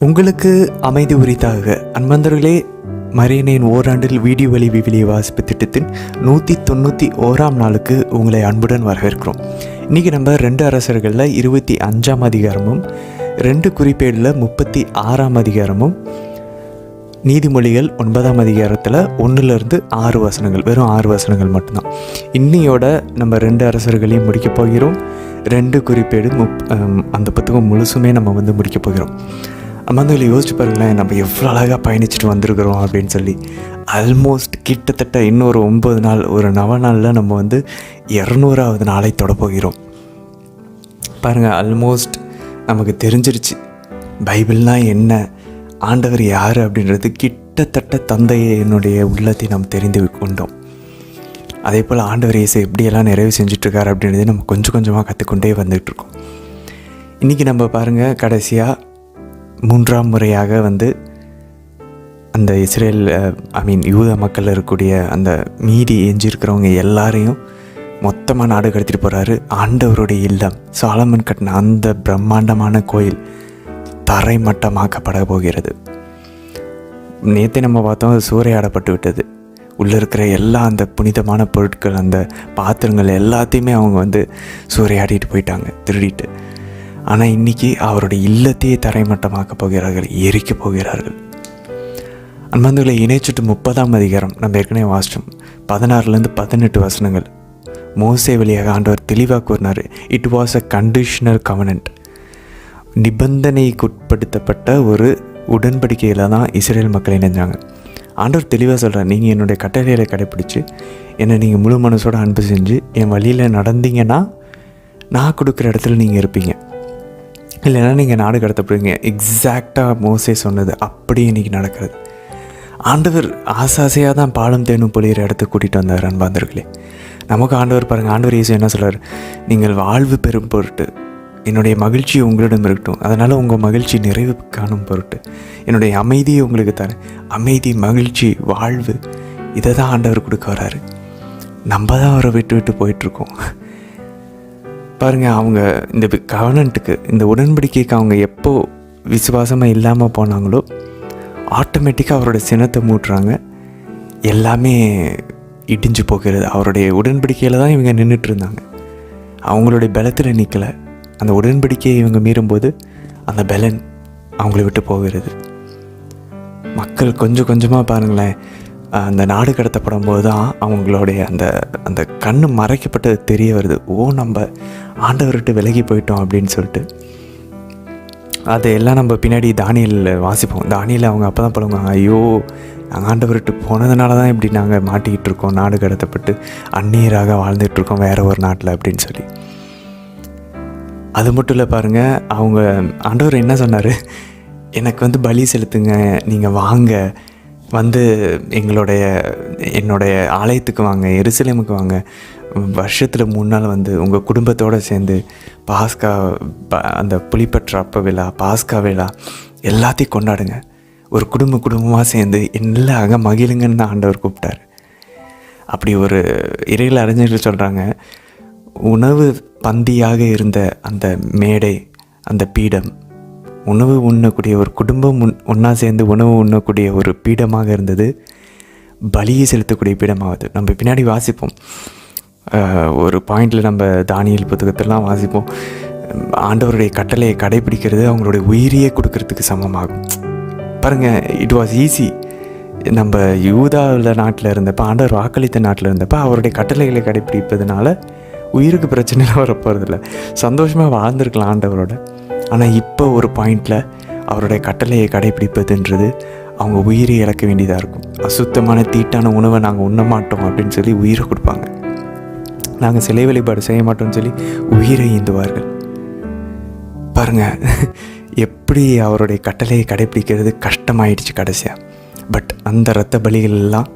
உங்களுக்கு அமைதி உரித்தாக. அன்பந்தர்களே, மரியணையின் ஓராண்டில் வீடியோ வழி விவிலிய வாசிப்பு திட்டத்தின் 191ஆம் நாளுக்கு உங்களை அன்புடன் வரவேற்கிறோம். இன்றைக்கி நம்ம 2 அரசர்களில் 25ஆம் அதிகாரமும் 2 குறிப்பேடில் 36ஆம் அதிகாரமும் நீதிமொழிகள் 9ஆம் அதிகாரத்தில் 1லிருந்து 6 வசனங்கள், வெறும் 6 வசனங்கள் மட்டும்தான். இன்னையோட நம்ம 2 அரசர்களையும் முடிக்கப் போகிறோம். 2 குறிப்பேடு அந்த புத்தகம் முழுசுமே நம்ம முடிக்கப் போகிறோம். அம்மாதிரி யோசிச்சு பாருங்களேன், நம்ம எவ்வளோ அழகாக பயணிச்சுட்டு வந்திருக்கிறோம் அப்படின்னு சொல்லி. ஆல்மோஸ்ட் கிட்டத்தட்ட இன்னொரு 9 நாள், ஒரு 9 நாளில் நம்ம 200ஆவது நாளை தொட போகிறோம். பாருங்கள், ஆல்மோஸ்ட் நமக்கு தெரிஞ்சிருச்சு பைபிள்னால் என்ன, ஆண்டவர் யார் அப்படின்றது கிட்டத்தட்ட தந்தையை என்னுடைய உள்ளத்தை நாம் தெரிந்து கொண்டோம். அதே போல் ஆண்டவர் இயேசு எப்படியெல்லாம் நிறைவு செஞ்சிட்ருக்கார் அப்படின்றத நம்ம கொஞ்சம் கொஞ்சமாக கற்றுக்கொண்டே வந்துகிட்ருக்கோம். இன்றைக்கி நம்ம பாருங்கள், கடைசியாக 3ஆம் முறையாக அந்த இஸ்ரேல் யூத மக்கள் இருக்கக்கூடிய அந்த மீதி எஞ்சிருக்கிறவங்க எல்லாரையும் மொத்தமாக நாடு கடத்திட்டு போகிறாரு. ஆண்டவருடைய இல்லம், சாலமன் கட்டின அந்த பிரம்மாண்டமான கோயில் தரைமட்டமாக்கப்பட போகிறது. நேற்று நம்ம பார்த்தோம், அது சூறையாடப்பட்டு விட்டது. உள்ளே இருக்கிற எல்லா அந்த புனிதமான பொருட்கள், அந்த பாத்திரங்கள் எல்லாத்தையுமே அவங்க சூறையாடிட்டு போயிட்டாங்க, திருடிட்டு. ஆனால் இன்றைக்கி அவருடைய இல்லத்தையே தரைமட்டமாக்க போகிறார்கள், எரிக்க போகிறார்கள். அன்பந்துகளை இணைச்சுட்டு 30ஆம் அதிகாரம் நம்ம ஏற்கனவே வாசித்தோம். 16லேருந்து 18 வசனங்கள் மோசே வழியாக ஆண்டவர் தெளிவாக கூறினார். It was a conditional covenant. நிபந்தனைக்குட்படுத்தப்பட்ட ஒரு உடன்படிக்கையில் தான் இஸ்ரேல் மக்கள் இணைஞ்சாங்க. ஆண்டவர் தெளிவாக சொல்கிறார், நீங்கள் என்னுடைய கட்டளைகளை கடைப்பிடிச்சு என்னை நீங்கள் முழு மனசோட அன்பு செஞ்சு என் வழியில் நடந்தீங்கன்னா நான் கொடுக்குற இடத்துல நீங்கள் இருப்பீங்க, இல்லைன்னா நீங்கள் நாடு கடத்தப்படுவீங்க. எக்ஸாக்டாக மோசே சொன்னது அப்படி இன்றைக்கி நடக்கிறது. ஆண்டவர் ஆசாசையாக தான் பாலம் தேனும் பொழிகிற இடத்துக்கு கூட்டிகிட்டு வந்தார். அன்பாந்தர்களே, நமக்கு ஆண்டவர் பாருங்கள், ஆண்டவர் இயேசு என்ன சொல்கிறார், நீங்கள் வாழ்வு பெறும் பொருட்டு என்னுடைய மகிழ்ச்சி உங்களிடம் இருக்கட்டும், அதனால் உங்கள் மகிழ்ச்சி நிறைவு காணும் பொருட்டு என்னுடைய அமைதியை உங்களுக்கு தரேன். அமைதி, மகிழ்ச்சி, வாழ்வு, இதை தான் ஆண்டவர் கொடுக்க வராரு. நம்ம தான் அவரை விட்டு விட்டு போயிட்டுருக்கோம். பாருங்கள், அவங்க இந்த கவர்னன்ட்டுக்கு, இந்த உடன்படிக்கைக்கு அவங்க எப்போ விசுவாசமாக இல்லாமல் போனாங்களோ ஆட்டோமேட்டிக்காக அவரோட சினத்தை மூட்டுறாங்க. எல்லாமே இடிஞ்சு போகிறது. அவருடைய உடன்படிக்கையில் தான் இவங்க நின்றுட்டு இருந்தாங்க. அவங்களுடைய பலத்தில் நிற்கலை. அந்த உடன்படிக்கையை இவங்க மீறும்போது அந்த பலன் அவங்கள விட்டு போகிறது. மக்கள் கொஞ்சம் கொஞ்சமாக பாருங்களேன், அந்த நாடு கடத்தப்படும் போது தான் அவங்களுடைய அந்த அந்த கண்ணு மறைக்கப்பட்டது தெரிய வருது. நம்ம ஆண்டவர்கிட்ட விலகி போயிட்டோம் அப்படின்னு சொல்லிட்டு. அதையெல்லாம் நம்ம பின்னாடி தானியேல் வாசிப்போம். தானியேல் அவங்க அப்போ தான் பழகுவாங்க, ஐயோ நாங்கள் ஆண்டவர்கிட்ட போனதுனால தான் இப்படி நாங்கள் மாட்டிக்கிட்டு இருக்கோம், நாடு கடத்தப்பட்டு அந்நியராக வாழ்ந்துட்டுருக்கோம் வேறு ஒரு நாட்டில் அப்படின்னு சொல்லி. அது மட்டும் இல்லை பாருங்கள், அவங்க ஆண்டவர் என்ன சொன்னார், எனக்கு பலி செலுத்துங்க, நீங்கள் வாங்க, என்னுடைய ஆலயத்துக்கு வாங்க, எருசலேமுக்கு வாங்க, வருஷத்தில் 3 நாள் உங்கள் குடும்பத்தோடு சேர்ந்து பாஸ்கா, அந்த புலிப்பற்ற அப்ப விழா, பாஸ்கா விழா எல்லாத்தையும் கொண்டாடுங்க, ஒரு குடும்பமாக சேர்ந்து எல்லாக மகிழுங்கன்னு ஆண்டவர் கூப்பிட்டார். அப்படி ஒரு இறையில் அறிஞர்கள் சொல்கிறாங்க, உணவு பந்தியாக இருந்த அந்த மேடை, அந்த பீடம், உணவு உண்ணக்கூடிய ஒரு குடும்பம் ஒன்றா சேர்ந்து உணவு உண்ணக்கூடிய ஒரு பீடமாக இருந்தது, பலியை செலுத்தக்கூடிய பீடமாகுது. நம்ம பின்னாடி வாசிப்போம், ஒரு பாயிண்டில் நம்ம தானியேல் புத்தகத்திலாம் வாசிப்போம், ஆண்டவருடைய கட்டளையை கடைபிடிக்கிறது அவங்களுடைய உயிரியே கொடுக்கறதுக்கு சமமாகும். பாருங்கள், இட் வாஸ் ஈஸி. நம்ம யூதாவில் நாட்டில் இருந்தப்போ, ஆண்டவர் வாக்களித்த நாட்டில் இருந்தப்போ அவருடைய கட்டளைகளை கடைபிடிப்பதுனால உயிருக்கு பிரச்சனை வரப்போகிறதில்ல, சந்தோஷமாக வாழ்ந்துருக்கலாம் ஆண்டவரோட. ஆனால் இப்போ ஒரு பாயிண்டில் அவருடைய கட்டளையை கடைபிடிப்பதுன்றது அவங்க உயிரை இழக்க வேண்டியதாக இருக்கும். அசுத்தமான தீட்டான உணவை நாங்கள் உண்ண மாட்டோம் அப்படின்னு சொல்லி உயிரை கொடுப்பாங்க. நாங்கள் சிலை வழிபாடு செய்ய மாட்டோம்னு சொல்லி உயிரை ஈந்துவார்கள். பாருங்கள், எப்படி அவருடைய கட்டளையை கடைபிடிக்கிறது கஷ்டமாயிடுச்சு கடைசியாக. பட் அந்த இரத்த பலிகள் எல்லாம்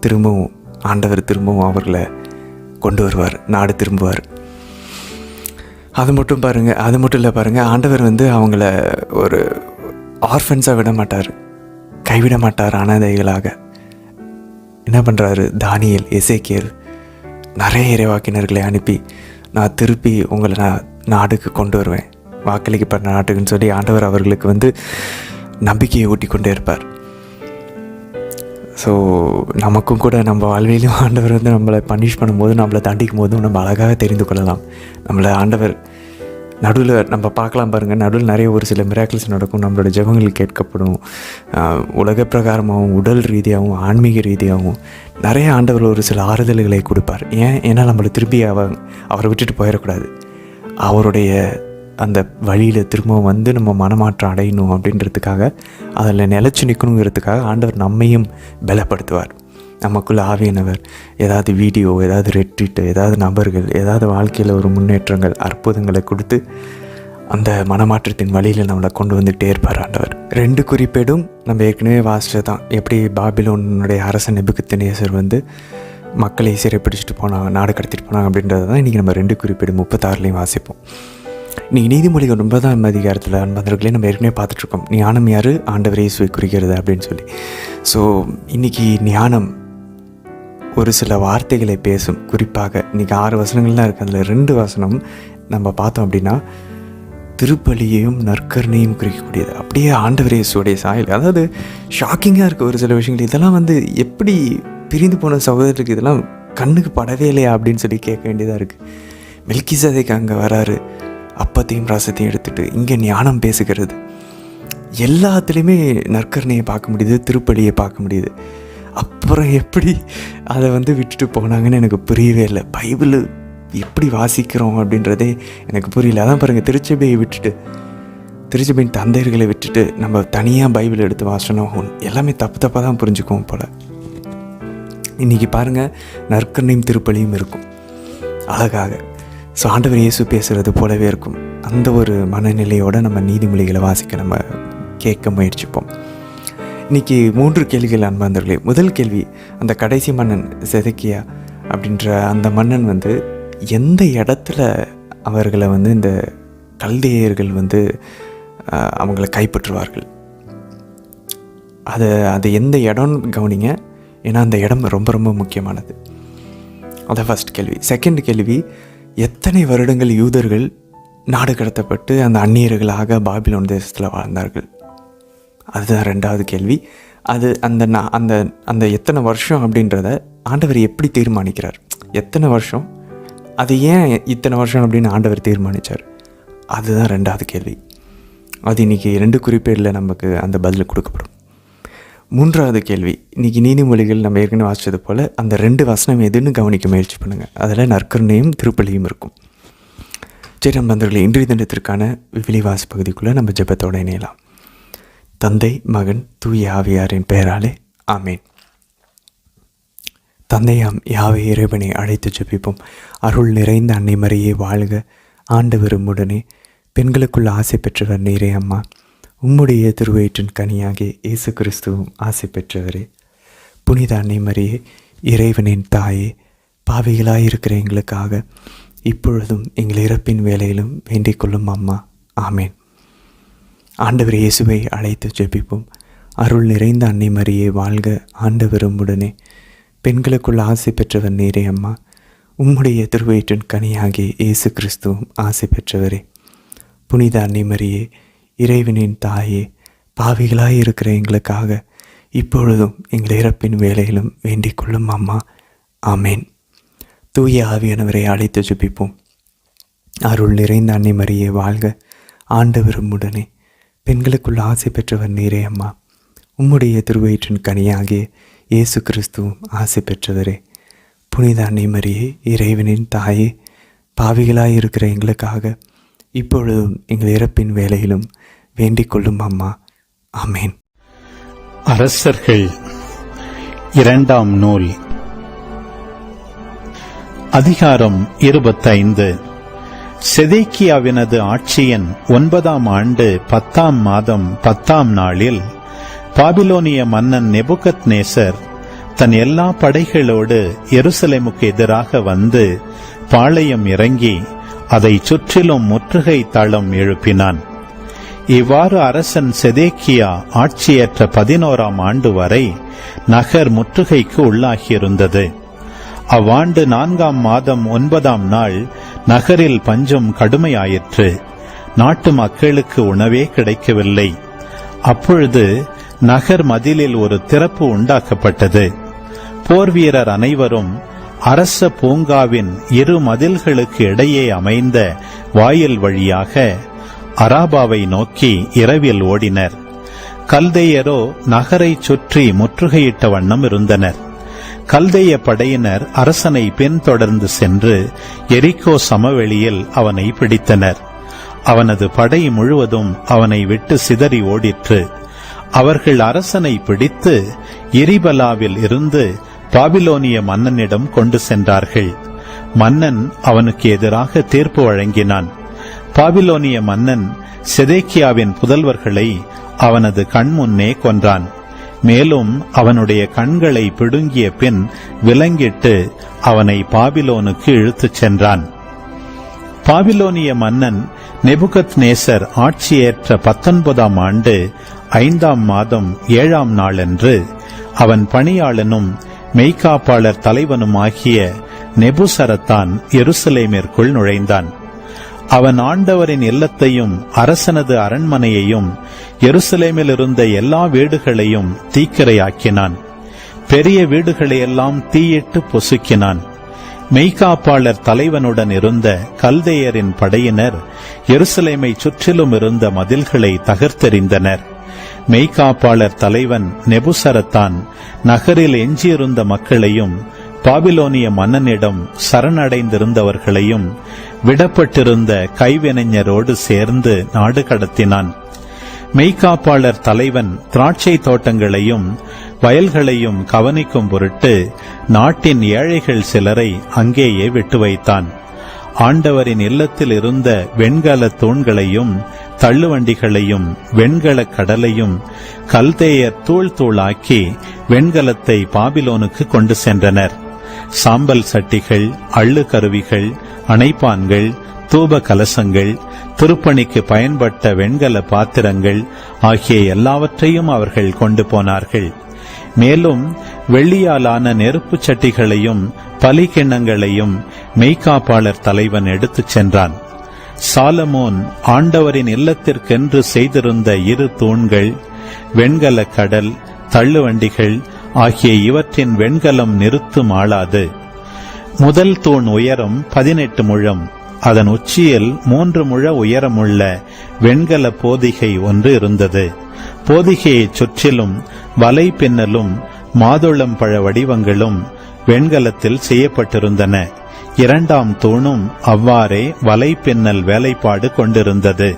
திரும்பவும் ஆண்டவர் திரும்பவும் அவர்களை கொண்டு வருவார், நாடு திரும்புவார். அது மட்டும் இல்லை பாருங்கள், ஆண்டவர் அவங்கள ஒரு ஆர்ஃபன்ஸாக விட மாட்டார், கைவிட மாட்டார். அனாதைகளாக என்ன பண்ணுறாரு, தானியேல், எசேக்கியேல், நிறைய இறைவாக்கினர்களை அனுப்பி நான் திருப்பி உங்களை நாடுக்கு கொண்டு வருவேன், வாக்களிக்கப்பட்ட நாட்டுக்குன்னு சொல்லி ஆண்டவர் அவர்களுக்கு நம்பிக்கையை ஊட்டி கொண்டே இருப்பார். ஸோ நமக்கும் கூட நம்ம வாழ்விலையும் ஆண்டவர் வந்து நம்மளை பனிஷ் பண்ணும்போது, நம்மளை தண்டிக்கும் போதும் நம்ம அழகாக தெரிந்து கொள்ளலாம். நம்மளை ஆண்டவர் நடுவில் நம்ம பார்க்கலாம் பாருங்கள், நடுவில் நிறைய ஒரு சில மிராக்கிள்ஸ் நடக்கும். நம்மளோட ஜெபங்கள் கேட்கப்படும். உலக பிரகாரமாகவும் உடல் ரீதியாகவும் ஆன்மீக ரீதியாகவும் நிறைய ஆண்டவர் ஒரு சில ஆறுதல்களை கொடுப்பார். ஏன்னா நம்மளை திருப்பி அவரை விட்டுட்டு போயிடக்கூடாது. அவருடைய அந்த வழியில் திரும்ப வந்து நம்ம மனமாற்றம் அடையணும் அப்படின்றதுக்காக, அதில் நிலச்சி நிற்கணுங்கிறதுக்காக ஆண்டவர் நம்மையும் பலப்படுத்துவார். நமக்குள்ள ஆவியானவர் ஏதாவது வீடியோ, ஏதாவது ரெட்ரீட்டு, ஏதாவது நபர்கள், ஏதாவது வாழ்க்கையில் ஒரு முன்னேற்றங்கள், அற்புதங்களை கொடுத்து அந்த மனமாற்றத்தின் வழியில் நம்மளை கொண்டு வந்துகிட்டே இருப்பார் ஆண்டவர். 2 குறிப்பேடும் நம்ம ஏற்கனவே வாசிச்சது தான். எப்படி பாபிலோனுடைய அரசன் நேபுக்கத்நேசர் வந்து மக்களை சிறைப்பிடிச்சிட்டு போனாங்க, நாடு கடத்திட்டு போனாங்க அப்படின்றது தான் இன்றைக்கி நம்ம 2 குறிப்பேடு 36லையும் வாசிப்போம். இன்றைக்கி நீதிமொழிகள் 9ஆம் அதிகாரத்தில் அன்பர்களே நம்ம ஏற்கனவே பார்த்துட்ருக்கோம். ஞானம் யார்? ஆண்டவர் இயேசுவை குறிக்கிறது அப்படின்னு சொல்லி. ஸோ இன்றைக்கி ஞானம் ஒரு சில வார்த்தைகளை பேசும். குறிப்பாக இன்றைக்கி 6 வசனங்கள் தான் இருக்குது. அதில் 2 வசனம் நம்ம பார்த்தோம் அப்படின்னா திருப்பலியையும் நற்கருணையும் குறிக்கக்கூடியது. அப்படியே ஆண்டவர் இயேசுடைய சாயல். அதாவது ஷாக்கிங்காக இருக்குது ஒரு சில விஷயங்கள். இதெல்லாம் வந்து எப்படி பிரிந்து போன சகோதரருக்கு இதெல்லாம் கண்ணுக்கு படவே இல்லையா அப்படின்னு சொல்லி கேட்க வேண்டியதாக இருக்குது. மெல்கிசேதேக்கு அங்கே வராரு, அப்பத்தையும் ரசத்தையும் எடுத்துகிட்டு. இங்கே ஞானம் பேசுகிறது. எல்லாத்துலேயுமே நற்கருணையை பார்க்க முடியுது, திருப்பலியை பார்க்க முடியுது. அப்புறம் எப்படி அதை வந்து விட்டுட்டு போனாங்கன்னு எனக்கு புரியவே இல்லை. பைபிள் எப்படி வாசிக்கிறோம் அப்படின்றதே எனக்கு புரியல. அதான் பாருங்கள், திருச்சபையை விட்டுட்டு, திருச்சபையின் தந்தையர்களை விட்டுட்டு நம்ம தனியாக பைபிள் எடுத்து வாசனம் எல்லாமே தப்பாக தான் புரிஞ்சுக்குவோம் போல். இன்றைக்கி பாருங்கள், நற்கருணையும் திருப்பலியும் இருக்கும் அழகாக. ஸோ ஆண்டவர் இயேசு பேசுகிறது போலவே இருக்கும். அந்த ஒரு மனநிலையோடு நம்ம நீதிமொழிகளை வாசிக்க நம்ம கேட்க முயற்சிப்போம். இன்றைக்கி 3 கேள்விகள் அன்பார்ந்தவர்களே. முதல் கேள்வி, அந்த கடைசி மன்னன் செதக்கியா அப்படின்ற அந்த மன்னன் வந்து எந்த இடத்துல அவர்களை வந்து இந்த கல்தேயர்கள் வந்து அவங்கள கைப்பற்றுவார்கள்? அது எந்த இடம்னு கவனிங்க. ஏன்னா அந்த இடம் ரொம்ப ரொம்ப முக்கியமானது. அதான் ஃபர்ஸ்ட் கேள்வி. செகண்ட் கேள்வி, எத்தனை வருடங்கள் யூதர்கள் நாடு கடத்தப்பட்டு அந்த அந்நியர்களாக பாபிலோன் தேசத்தில் வாழ்ந்தார்கள்? அதுதான் 2வது கேள்வி. அது அந்த அந்த அந்த எத்தனை வருஷம் அப்படின்றத ஆண்டவர் எப்படி தீர்மானிக்கிறார்? எத்தனை வருஷம், அது ஏன் இத்தனை வருஷம் அப்படின்னு ஆண்டவர் தீர்மானித்தார்? அதுதான் 2வது கேள்வி. அது இன்றைக்கி 2 குறிப்பேடில் நமக்கு அந்த பதில் கொடுக்கப்படும். 3வது கேள்வி, இன்றைக்கி நீதிமொழிகள் நம்ம ஏற்கனவே வாசித்தது போல் அந்த 2 வசனம் எதுன்னு கவனிக்க முயற்சி பண்ணுங்கள். அதில் நற்கருணையும் திருப்பலியும் இருக்கும். சரி நண்பர்களே, இன்றைய தினத்திற்கான விவிலிய வாசி பகுதிக்குள்ளே நம்ம ஜெபத்தோடு இணையலாம். தந்தை, மகன், தூய ஆவியாரின் பெயராலே ஆமேன். தந்தையாம் யாவை இறைவனை அழைத்து ஜெபிப்போம். அருள் நிறைந்த அன்னை மரியே வாழ்க. ஆண்டவரும் உடனே பெண்களுக்குள் ஆசை பெற்றவர் நீரே அம்மா. உம்முடைய திருவயிற்றின் கனியாகிய இயேசு கிறிஸ்துவும் ஆசை பெற்றவரே. புனித அன்னை மரியே, இறைவனின் தாயே, பாவிகளாயிருக்கிற எங்களுக்காக இப்பொழுதும் எங்கள் இறப்பின் வேலையிலும் வேண்டிக் கொள்ளும் அம்மா. ஆமேன். ஆண்டவர் இயேசுவை அழைத்து ஜெபிப்போம். அருள் நிறைந்த அன்னை மரியே வாழ்க. ஆண்டவரும் உடனே பெண்களுக்குள் ஆசை பெற்றவர் நீரே அம்மா. உம்முடைய திருவயிற்றின் கனியாகிய இயேசு கிறிஸ்துவும் ஆசை பெற்றவரே. புனித அன்னை மரியே, இறைவனின் தாயே, பாவிகளாயிருக்கிற எங்களுக்காக இப்பொழுதும் எங்கள் இறப்பின் வேலையிலும் வேண்டிக் கொள்ளும் அம்மா. ஆமேன். தூய ஆவியானவரை அழைத்து ஜெபிப்போம். அருள் நிறைந்த அன்னை மரியே வாழ்க. ஆண்டவரும் உடனே பெண்களுக்குள் ஆசை பெற்றவர் நீரே அம்மா. உம்முடைய திருவயிற்றின் கனியாகிய இயேசு கிறிஸ்துவும் ஆசை பெற்றவரே. புனித அன்னை மரியே, இறைவனின் தாயே, பாவிகளாயிருக்கிற எங்களுக்காக இப்பொழுதும் எங்கள் இறப்பின் வேலையிலும் வேண்டிக் கொள்ளும் அம்மா. ஆமேன். அரசர்கள் 2ஆம் நூல், அதிகாரம் 25. செதேக்கியாவினது ஆட்சியின் 9ஆம் ஆண்டு 10ஆம் மாதம் 10ஆம் நாளில் பாபிலோனிய மன்னன் நேபுகத்நேசர் தன் எல்லா படைகளோடு எருசலேமுக்கு எதிராக வந்து பாளையம் இறங்கி அதை சுற்றிலும் முற்றுகை தளம் எழுப்பினான். இவ்வாறு அரசன் செதேக்கியா ஆட்சியேற்ற 11ஆம் ஆண்டு வரை நகர் முற்றுகைக்கு உள்ளாகியிருந்தது. அவ்வாண்டு 4ஆம் மாதம் 9ஆம் நாள் நகரில் பஞ்சம் கடுமையாயிற்று. நாட்டு மக்களுக்கு உணவே கிடைக்கவில்லை. அப்பொழுது நகர் மதிலில் ஒரு திறப்பு உண்டாக்கப்பட்டது. போர் வீரர் அனைவரும் அரச பூங்காவின் இரு மதில்களுக்கு இடையே அமைந்த வாயில் வழியாக அராபாவை நோக்கி இரவில் ஓடினர். கல்தேயரோ நகரை சுற்றி முற்றுகையிட்ட வண்ணம் இருந்தனர். கல்தேய படையினர் அரசனை பின்தொடர்ந்து சென்று எரிகோ சமவெளியில் அவனை பிடித்தனர். அவனது படை முழுவதும் அவனை விட்டு சிதறி ஓடிற்று. அவர்கள் அரசனை பிடித்து எரிபலாவில் இருந்து பாபிலோனிய மன்னனிடம் கொண்டு சென்றார்கள். மன்னன் அவனுக்கு எதிராக தீர்ப்பு வழங்கினான். பாபிலோனிய மன்னன் செதேக்கியாவின் புதல்வர்களை அவனது கண்முன்னே கொன்றான். மேலும் அவனுடைய கண்களை பிடுங்கிய பின் விலங்கிட்டு அவனை பாபிலோனுக்கு இழுத்துச் சென்றான். பாபிலோனிய மன்னன் நெபுகத்நேசர் ஆட்சியேற்ற 19ஆம் ஆண்டு 5ஆம் மாதம் 7ஆம் நாளன்று அவன் பணியாளனும் மெய்காப்பாளர் தலைவனுமாகிய நெபுசரத்தான் எருசலேமிற்குள் நுழைந்தான். அவன் ஆண்டவரின் இல்லத்தையும் அரசனது அரண்மனையையும் எருசலேமில் இருந்த எல்லா வீடுகளையும் தீக்கிரையாக்கினான். பெரிய வீடுகளையெல்லாம் தீயிட்டு பொசுக்கினான். மெய்காப்பாளர் தலைவனுடன் இருந்த கல்தேயரின் படையினர் எருசலேமை சுற்றிலும் இருந்த மதில்களை தகர்த்தெறிந்தனர். மெய்காப்பாளர் தலைவன் நெபுசரத்தான் நகரில் எஞ்சியிருந்த மக்களையும் பாபிலோனிய மன்னனிடம் சரணடைந்திருந்தவர்களையும் விடப்பட்டிருந்த கைவினைஞரோடு சேர்ந்து நாடு கடத்தினான். மெய்காப்பாளர் தலைவன் திராட்சை தோட்டங்களையும் வயல்களையும் கவனிக்கும் பொருட்டு நாட்டின் ஏழைகள் சிலரை அங்கேயே விட்டு வைத்தான். ஆண்டவரின் இல்லத்தில் இருந்த வெண்கல தூண்களையும் தள்ளுவண்டிகளையும் வெண்கல கடலையும் கல்தேயர் தூள் தூளாக்கி வெண்கலத்தை பாபிலோனுக்கு கொண்டு சென்றனர். சாம்பல் சட்டிகள், அள்ளு கருவிகள், அணைப்பான்கள், தூப கலசங்கள், திருப்பணிக்கு பயன்பட்ட வெண்கல பாத்திரங்கள் ஆகிய எல்லாவற்றையும் அவர்கள் கொண்டு போனார்கள். மேலும் வெள்ளியாலான நெருப்பு சட்டிகளையும் பலிக்கிண்ணங்களையும் மெய்காப்பாளர் தலைவன் எடுத்துச் சென்றான். சாலமோன் ஆண்டவரின் இல்லத்திற்கென்று செய்திருந்த இரு தூண்கள், வெண்கல கடல், தள்ளுவண்டிகள் ஆகிய இவற்றின் வெண்கலம் நிறுத்தும் ஆளாது. முதல் தூண் உயரம் 18 முழம். அதன் உச்சியில் 3 முழ உயரமுள்ள வெண்கல போதிகை ஒன்று இருந்தது. போதிகையைச் சுற்றிலும் வலை பின்னலும் மாதுளம் பழ வடிவங்களும் வெண்கலத்தில் செய்யப்பட்டிருந்தன. 2ஆம் தூணும் அவ்வாறே வலை பின்னல் வேலைப்பாடு கொண்டிருந்தது.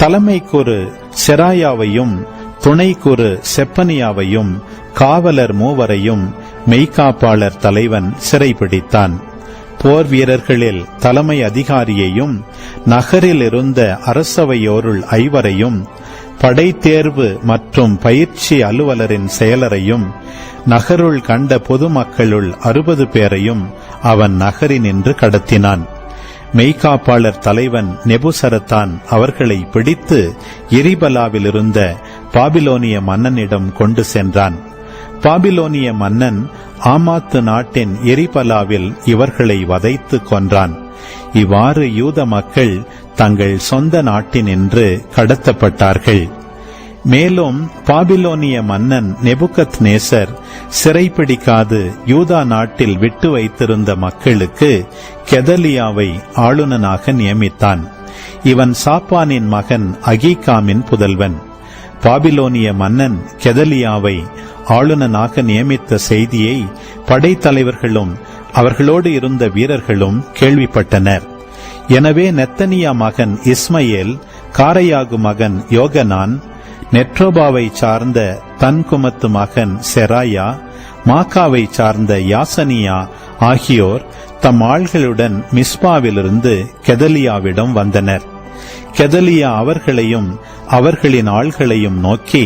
தலைமை கூறு செராயாவையும் துணை கூறு செப்பனியாவையும் காவலர் மூவரையும் மெய்காப்பாளர் தலைவன் சிறைபிடித்தான். போர் வீரர்களில் தலைமை அதிகாரியையும் நகரில் இருந்த அரசவையோருள் 5வரையும் படை தேர்வு மற்றும் பயிற்சி அலுவலரின் செயலரையும் நகருள் கண்ட பொதுமக்களுள் 60 பேரையும் அவன் நகரினின்று கடத்தினான். மெய்காப்பாளர் தலைவன் நெபுசரத்தான் அவர்களை பிடித்து எரிபலாவில் இருந்த பாபிலோனிய மன்னனிடம் கொண்டு சென்றான். பாபிலோனிய மன்னன் ஆமாத்து நாட்டின் எரிபலாவில் இவர்களை வதைத்து கொன்றான். இவ்வாறு யூத மக்கள் தங்கள் சொந்த நாட்டினின்று கடத்தப்பட்டார்கள். மேலும் பாபிலோனிய மன்னன் நெபுகத்நேசர் சிறைப்பிடிக்காது யூதா நாட்டில் விட்டு வைத்திருந்த மக்களுக்கு கெதலியாவை ஆளுநனாக நியமித்தான். இவன் சாப்பானின் மகன் அகீகாமின் புதல்வன். பாபிலோனிய மன்னன் கெதலியாவை ஆளுநனாக நியமித்த செய்தியை படைத்தலைவர்களும் அவர்களோடு இருந்த வீரர்களும் கேள்விப்பட்டனர். எனவே நெத்தனியா மகன் இஸ்மயேல், காரையாகு மகன் யோகனான், நெட்ரோபாவை சார்ந்த தன்குமத்து மகன் செராயா, மாக்காவை சார்ந்த யாசனியா ஆகியோர் தம் ஆள்களுடன் மிஸ்பாவிலிருந்து கெதலியாவிடம் வந்தனர். கெதலியா அவர்களையும் அவர்களின் ஆள்களையும் நோக்கி,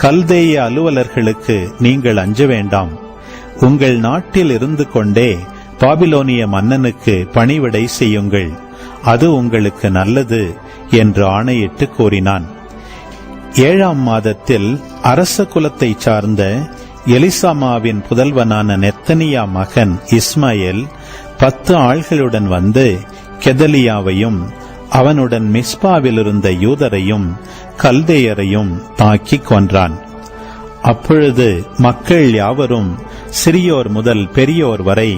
கல்தேய அலுவலர்களுக்கு நீங்கள் அஞ்ச வேண்டாம். உங்கள் நாட்டில் இருந்து கொண்டே பாபிலோனிய மன்னனுக்கு பணிவிடை செய்யுங்கள், அது உங்களுக்கு நல்லது என்று ஆணையிட்டு கூறினான். 7ஆம் மாதத்தில் அரச குலத்தை சார்ந்த எலிசாமாவின் புதல்வனான நெத்தனியா மகன் இஸ்மயேல் 10 ஆள்களுடன் வந்து கெதலியாவையும் அவனுடன் மிஸ்பாவில் இருந்த யூதரையும் கல்தேயரையும் தாக்கிக் கொன்றான். அப்பொழுது மக்கள் யாவரும் சிறியோர் முதல் பெரியோர் வரை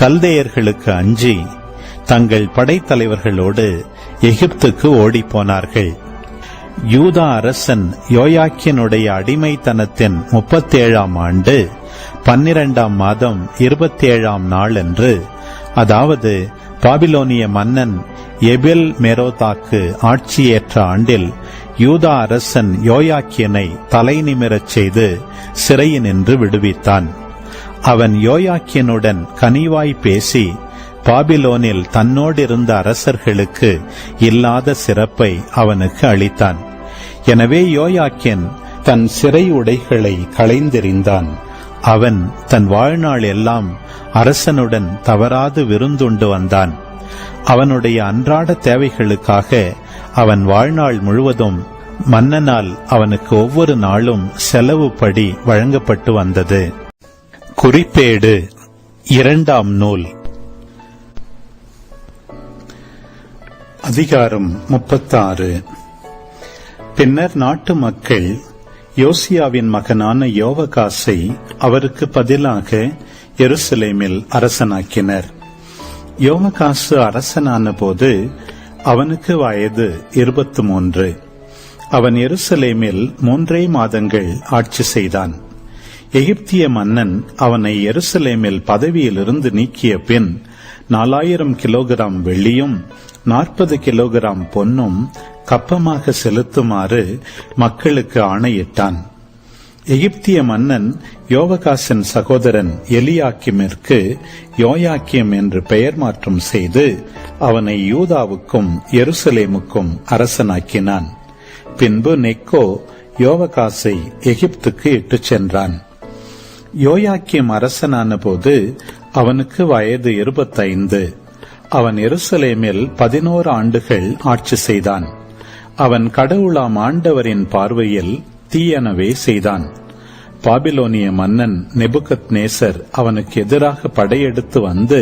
கல்தேயர்களுக்கு அஞ்சி தங்கள் படைத்தலைவர்களோடு எகிப்துக்கு ஓடிப்போனார்கள். யூதா அரசன் யோயாக்கினுடைய அடிமைத்தனத்தின் 37ஆம் ஆண்டு 12ஆம் மாதம் 27ஆம் நாளன்று, அதாவது பாபிலோனிய மன்னன் எபெல் மெரோதாக்கு ஆட்சியேற்ற ஆண்டில், யூதா அரசன் யோயாக்கியனை தலை நிமிரச் செய்து சிறையினின்று விடுவித்தான். அவன் யோயாக்கியனுடன் கனிவாய் பேசி பாபிலோனில் தன்னோடிருந்த அரசர்களுக்கு இல்லாத சிறப்பை அவனுக்கு அளித்தான். எனவே யோயாக்கின் தன் சிறை உடைகளை களைந்தெறிந்தான். அவன் தன் வாழ்நாள் எல்லாம் அரசனுடன் தவறாது விருந்துண்டு வந்தான். அவனுடைய அன்றாட தேவைகளுக்காக அவன் வாழ்நாள் முழுவதும் மன்னனால் அவனுக்கு ஒவ்வொரு நாளும் செலவுப்படி வழங்கப்பட்டு வந்தது. குறிப்பேடு 2ஆம் நூல், அதிகாரம் 36. பின்னர் நாட்டு மக்கள் யோசியாவின் மகனான யோவகாசை அவருக்கு பதிலாக எருசலேமில் அரசனாக்கினர். யோவகாசு அரசனான போது அவனுக்கு வயது 23. அவன் எருசலேமில் 3 மாதங்கள் ஆட்சி செய்தான். எகிப்திய மன்னன் அவனை எருசலேமில் பதவியிலிருந்து நீக்கிய பின் 4000 கிலோகிராம் வெள்ளியும் 40 கிலோகிராம் பொன்னும் கப்பமாக செலுத்துமாறு மக்களுக்கு ஆணையிட்டான். எகிப்திய மன்னன் யோவகாசின் சகோதரன் எலியாக்கிமிற்கு யோயாக்கிம் என்று பெயர் மாற்றம் செய்து அவனை யூதாவுக்கும் எருசலேமுக்கும் அரசனாக்கினான். பின்பு நெக்கோ யோவகாசை எகிப்துக்கு இட்டுச் சென்றான். யோயாக்கிம் அரசனான போது அவனுக்கு வயது 25. அவன் எருசலேமில் 11 ஆண்டுகள் ஆட்சி செய்தான். அவன் கடவுளாம் ஆண்டவரின் பார்வையில் தீயனவே செய்தான். பாபிலோனிய மன்னன் நெபுகத்நேசர் அவனுக்கு எதிராக படையெடுத்து வந்து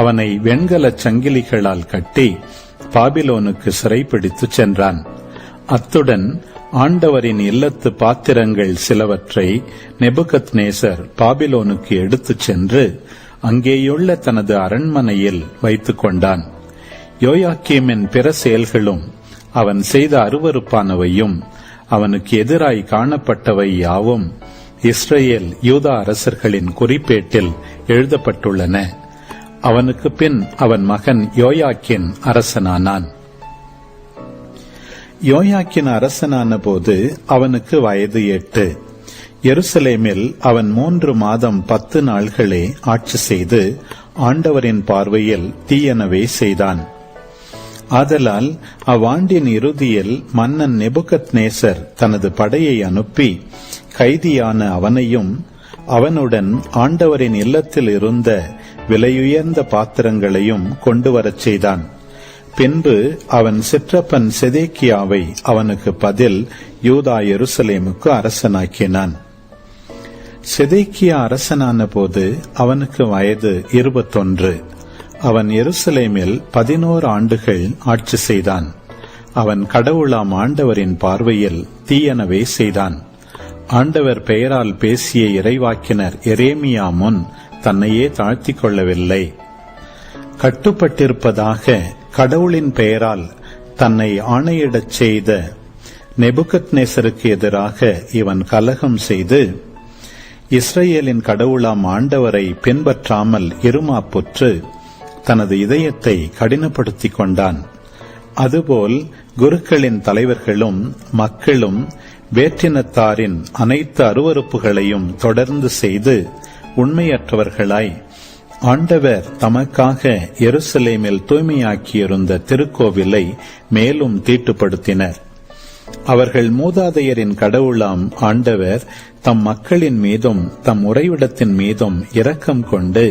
அவனை வெண்கலச் சங்கிலிகளால் கட்டி பாபிலோனுக்கு சிறைப்பிடித்துச் சென்றான். அத்துடன் ஆண்டவரின் இல்லத்து பாத்திரங்கள் சிலவற்றை நெபுகத்நேசர் பாபிலோனுக்கு எடுத்துச் சென்று அங்கேயுள்ள தனது அரண்மனையில் வைத்துக் கொண்டான். யோயாக்கீமின் பிற செயல்களும் அவன் செய்த அருவருப்பானவையும் அவனுக்கு எதிராய் காணப்பட்டவை யாவும் இஸ்ரேல் யூதா அரசர்களின் குறிப்பேட்டில் எழுதப்பட்டுள்ளன. அவனுக்கு பின் அவன் மகன் யோயாக்கின் அரசனானான். யோயாக்கின் அரசனான போது அவனுக்கு வயது 8. எருசலேமில் அவன் 3 மாதம் 10 நாள்களே ஆட்சி செய்து ஆண்டவரின் பார்வையில் தீயனவே செய்தான். ஆதலால் அவ்வாண்டின் இறுதியில் மன்னன் நெபுகத்நேசர் தனது படையை அனுப்பி கைதியான அவனையும் அவனுடன் ஆண்டவரின் இல்லத்தில் இருந்த விலையுயர்ந்த பாத்திரங்களையும் கொண்டு வரச் செய்தான். பின்பு அவன் சிற்றப்பன் செதேக்கியாவை அவனுக்கு பதில் யூதா எருசலேமுக்கு அரசனாக்கினான். செதேக்கியா அரசனான போது அவனுக்கு வயது 21. அவன் எருசலேமில் 11 ஆண்டுகள் ஆட்சி செய்தான். அவன் கடவுளாம் ஆண்டவரின் பார்வையில் தீயனவே செய்தான். ஆண்டவர் பெயரால் பேசிய இறைவாக்கினர் எரேமியா முன் தன்னையே தாழ்த்திக் கொள்ளவில்லை. கட்டுப்பட்டிருப்பதாக கடவுளின் பெயரால் தன்னை ஆணையிடச் செய்த நெபுகத்நேசருக்கு எதிராக இவன் கலகம் செய்து இஸ்ரேலின் கடவுளாம் ஆண்டவரை பின்பற்றாமல் இருமாப்புற்று தனது இதயத்தை கடினப்படுத்திக் கொண்டான். அதுபோல் குருக்களின் தலைவர்களும் மக்களும் வேற்றினத்தாரின் அனைத்து அருவருப்புகளையும் தொடர்ந்து செய்து உண்மையற்றவர்களாய் ஆண்டவர் தமக்காக எருசலேமில் தூய்மையாக்கியிருந்த திருக்கோவிலை மேலும் தீட்டுப்படுத்தினர். அவர்கள் மூதாதையரின் கடவுளாம் ஆண்டவர் தம் மக்களின் மீதும் தம் உறைவிடத்தின் மீதும் இரக்கம் கொண்டு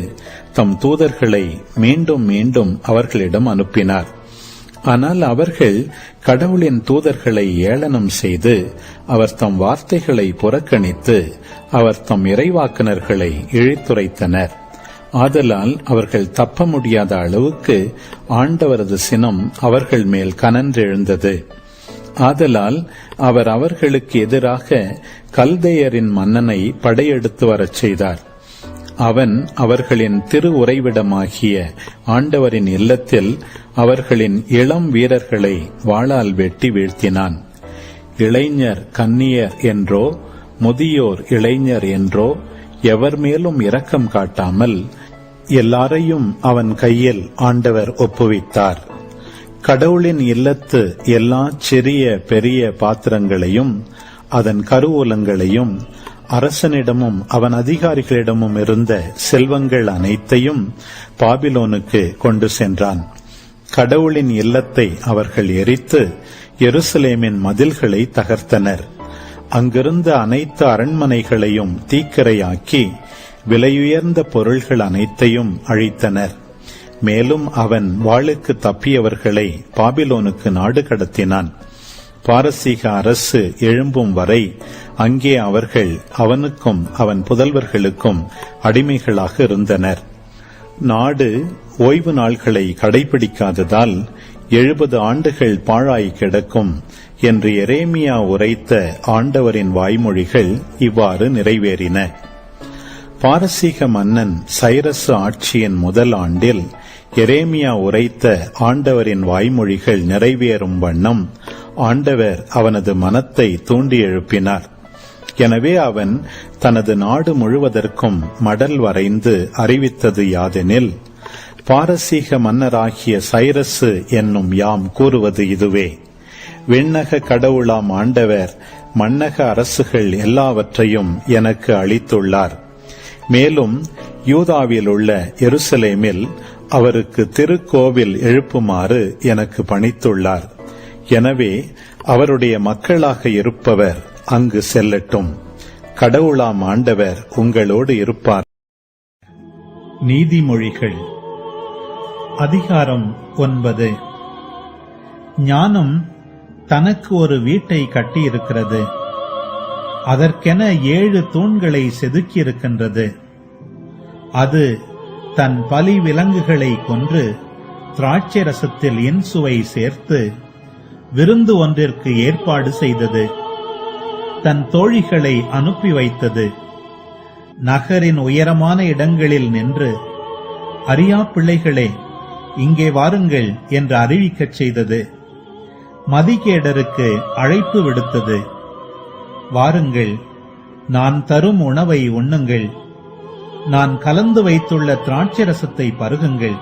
தம் தூதர்களை மீண்டும் மீண்டும் அவர்களிடம் அனுப்பினார். ஆனால் அவர்கள் கடவுளின் தூதர்களை ஏளனம் செய்து அவர் தம் வார்த்தைகளை புறக்கணித்து அவர் தம் இறைவாக்கினர்களை இழித்துரைத்தனர். ஆதலால் அவர்கள் தப்ப முடியாத அளவுக்கு ஆண்டவரது சினம் அவர்கள் மேல் கனன்றெழுந்தது. ஆதலால் அவர் அவர்களுக்கு எதிராக கல்தேயரின் மன்னனை படையெடுத்து வரச் செய்தார். அவன் அவர்களின் திரு உறைவிடமாகிய ஆண்டவரின் இல்லத்தில் அவர்களின் இளம் வீரர்களை வாளால் வெட்டி வீழ்த்தினான். இளைஞர் கன்னியர் என்றோ முதியோர் இளைஞர் என்றோ எவர் மேலும் இரக்கம் காட்டாமல் எல்லாரையும் அவன் கையில் ஆண்டவர் ஒப்புவித்தார். கடவுளின் இல்லத்து எல்லா சிறிய பெரிய பாத்திரங்களையும் அதன் கருவூலங்களையும் அரசனிடமும் அவன் அதிகாரிகளிடமும் இருந்த செல்வங்கள் அனைத்தையும் பாபிலோனுக்கு கொண்டு சென்றான். கடவுளின் இல்லத்தை அவர்கள் எரித்து எருசலேமின் மதில்களை தகர்த்தனர். அங்கிருந்த அனைத்து அரண்மனைகளையும் தீக்கிரையாக்கி விலையுயர்ந்த பொருள்கள் அனைத்தையும் அழித்தனர். மேலும் அவன் வாளுக்கு தப்பியவர்களை பாபிலோனுக்கு நாடு கடத்தினான். பாரசீக அரசு எழும்பும் வரை அங்கே அவர்கள் அவனுக்கும் அவன் புதல்வர்களுக்கும் அடிமைகளாக இருந்தனர். நாடு ஓய்வு நாள்களை கடைபிடிக்காததால் 70 ஆண்டுகள் பாழாய் கிடக்கும் என்று எரேமியா உரைத்த ஆண்டவரின் வாய்மொழிகள் இவ்வாறு நிறைவேறின. பாரசீக மன்னன் சைரசு ஆட்சியின் முதல் ஆண்டில் எரேமியா உரைத்த ஆண்டவரின் வாய்மொழிகள் நிறைவேறும் வண்ணம் ஆண்டவர் அவனது மனத்தை தூண்டி எழுப்பினார். எனவே அவன் தனது நாடு முழுவதற்கும் மடல் வரைந்து அறிவித்தது யாதெனில், பாரசீக மன்னராகிய சைரசு என்னும் யாம் கூறுவது இதுவே: விண்ணக கடவுளாம் ஆண்டவர் மண்ணக அரசுகள் எல்லாவற்றையும் எனக்கு அளித்துள்ளார். மேலும் யூதாவில் உள்ள எருசலேமில் அவருக்கு திருக்கோவில் எழுப்புமாறு எனக்கு பணித்துள்ளார். எனவே அவருடைய மக்களாக இருப்பவர் அங்கு செல்லட்டும். கடவுளாம் ஆண்டவர் உங்களோடு இருப்பார். நீதிமொழிகள் அதிகாரம் 9. ஞானம் தனக்கு ஒரு வீட்டை கட்டியிருக்கிறது. அதற்கென 7 தூண்களை செதுக்கியிருக்கின்றது. அது தன் பலி விலங்குகளை கொன்று திராட்சை ரசத்தில் இன்சுவை சேர்த்து விருந்து ஒன்றிற்கு ஏற்பாடு செய்தது. தன் தோழிகளை அனுப்பி வைத்தது. நகரின் உயரமான இடங்களில் நின்று, அறியா பிள்ளைகளே, இங்கே வாருங்கள் என்று அறிவிக்கச் செய்தது. மதிகேடருக்கு அழைப்பு விடுத்தது. வாருங்கள், நான் தரும் உணவை உண்ணுங்கள். நான் கலந்து வைத்துள்ள திராட்சை ரசத்தை பருகுங்கள்.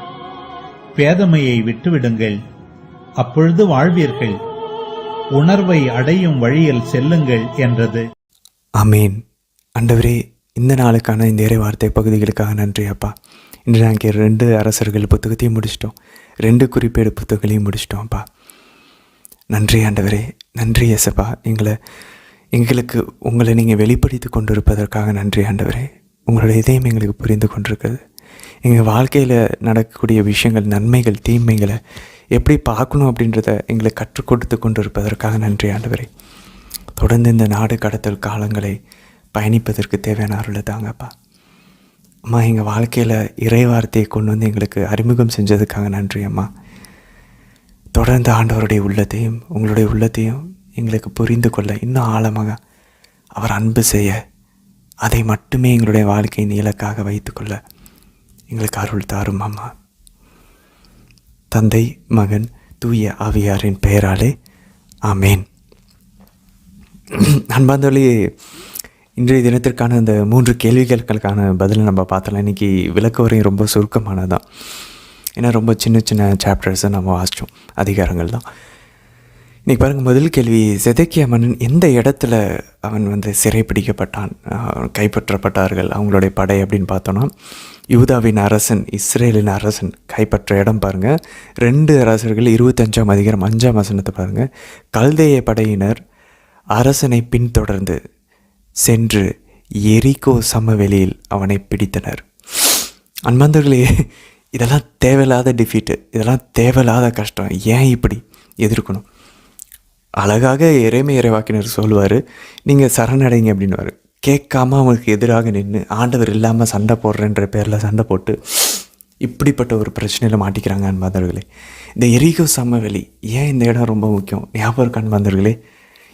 பேதமையை விட்டுவிடுங்கள், அப்பொழுது வாழ்வீர்கள். உணர்வை அடையும் வழியில் செல்லுங்கள் என்றது. ஆமீன். ஆண்டவரே, இந்த நாளுக்கான இந்த இறை வார்த்தை பகுதிகளுக்காக நன்றி அப்பா. இன்று நாங்கள் 2 அரசர்கள் புத்தகத்தையும் முடிச்சிட்டோம், 2 குறிப்பேடு புத்தகங்களையும் முடிச்சிட்டோம் அப்பா. நன்றி ஆண்டவரே, நன்றி ஏசப்பா. எங்களுக்கு உங்களை நீங்கள் வெளிப்படுத்தி கொண்டிருப்பதற்காக நன்றி ஆண்டவரே. உங்களோட இதயம் எங்களுக்கு புரிந்து கொண்டிருக்கிறது. எங்கள் வாழ்க்கையில் நடக்கக்கூடிய விஷயங்கள், நன்மைகள், தீமைகளை எப்படி பார்க்கணும் அப்படின்றத எங்களுக்கு கற்றுக் கொடுத்து கொண்டு இருப்பதற்காக நன்றி ஆண்டவரே. தொடர்ந்து இந்த நாடு கடத்தல் காலங்களை பயணிப்பதற்கு தேவையான அருளை தாங்கப்பா. அம்மா, எங்கள் வாழ்க்கையில் இறை வார்த்தையை கொண்டு வந்து எங்களுக்கு அறிமுகம் செஞ்சதுக்காக நன்றி அம்மா. தொடர்ந்து ஆண்டவருடைய உள்ளத்தையும் உங்களுடைய உள்ளத்தையும் எங்களுக்கு புரிந்து கொள்ள, இன்னும் ஆழமாக அவர் அன்பு செய்ய, அதை மட்டுமே எங்களுடைய வாழ்க்கையின் இலக்காக வைத்துக்கொள்ள எங்களுக்கு அருள் தாரும் அம்மா. தந்தை, மகன், தூய ஆவியாரின் பெயராலே ஆமேன். அன்பாந்தோழி, இன்றைய தினத்திற்கான இந்த 3 கேள்விகளுக்கான பதிலை நம்ம பார்த்தலாம். இன்றைக்கி விளக்க உரை ரொம்ப சுருக்கமானதான். ஏன்னா ரொம்ப சின்ன சின்ன சாப்டர்ஸை நம்ம வாசித்தோம், அதிகாரங்கள் தான். இன்றைக்கி பாருங்கள், முதல் கேள்வி, செதேக்கியா மன்னன் எந்த இடத்துல அவன் சிறைப்பிடிக்கப்பட்டான், கைப்பற்றப்பட்டார்கள் அவங்களுடைய படை அப்படின்னு பார்த்தோன்னா, யூதாவின் அரசன், இஸ்ரேலின் அரசன் கைப்பற்ற இடம் பாருங்கள். 2 அரசர்கள் 25ஆம் அதிகாரம் 5ஆம் வசனத்தை பாருங்கள். கல்தேய படையினர் அரசனை பின்தொடர்ந்து சென்று எரிகோ சமவெளியில் அவனை பிடித்தனர். அன்பாந்தர்களே, இதெல்லாம் தேவையில்லாத டிஃபீட்டு, இதெல்லாம் தேவையில்லாத கஷ்டம். ஏன் இப்படி எதிர்க்கணும்? அழகாக இறைவாக்கினர் சொல்லுவார், நீங்கள் சரணடைங்க அப்படின்னுவார். கேட்காம அவங்களுக்கு எதிராக நின்று ஆண்டவர் இல்லாமல் சண்டை போடுறேன்ற பேரில் சண்டை போட்டு இப்படிப்பட்ட ஒரு பிரச்சனையில் மாட்டிக்கிறாங்க அன்பாந்தர்களே. இந்த எரிகோ சமவெளி ஏன் இந்த இடம் ரொம்ப முக்கியம் ஞாபகம் இருக்கு அன்பாந்தர்களே?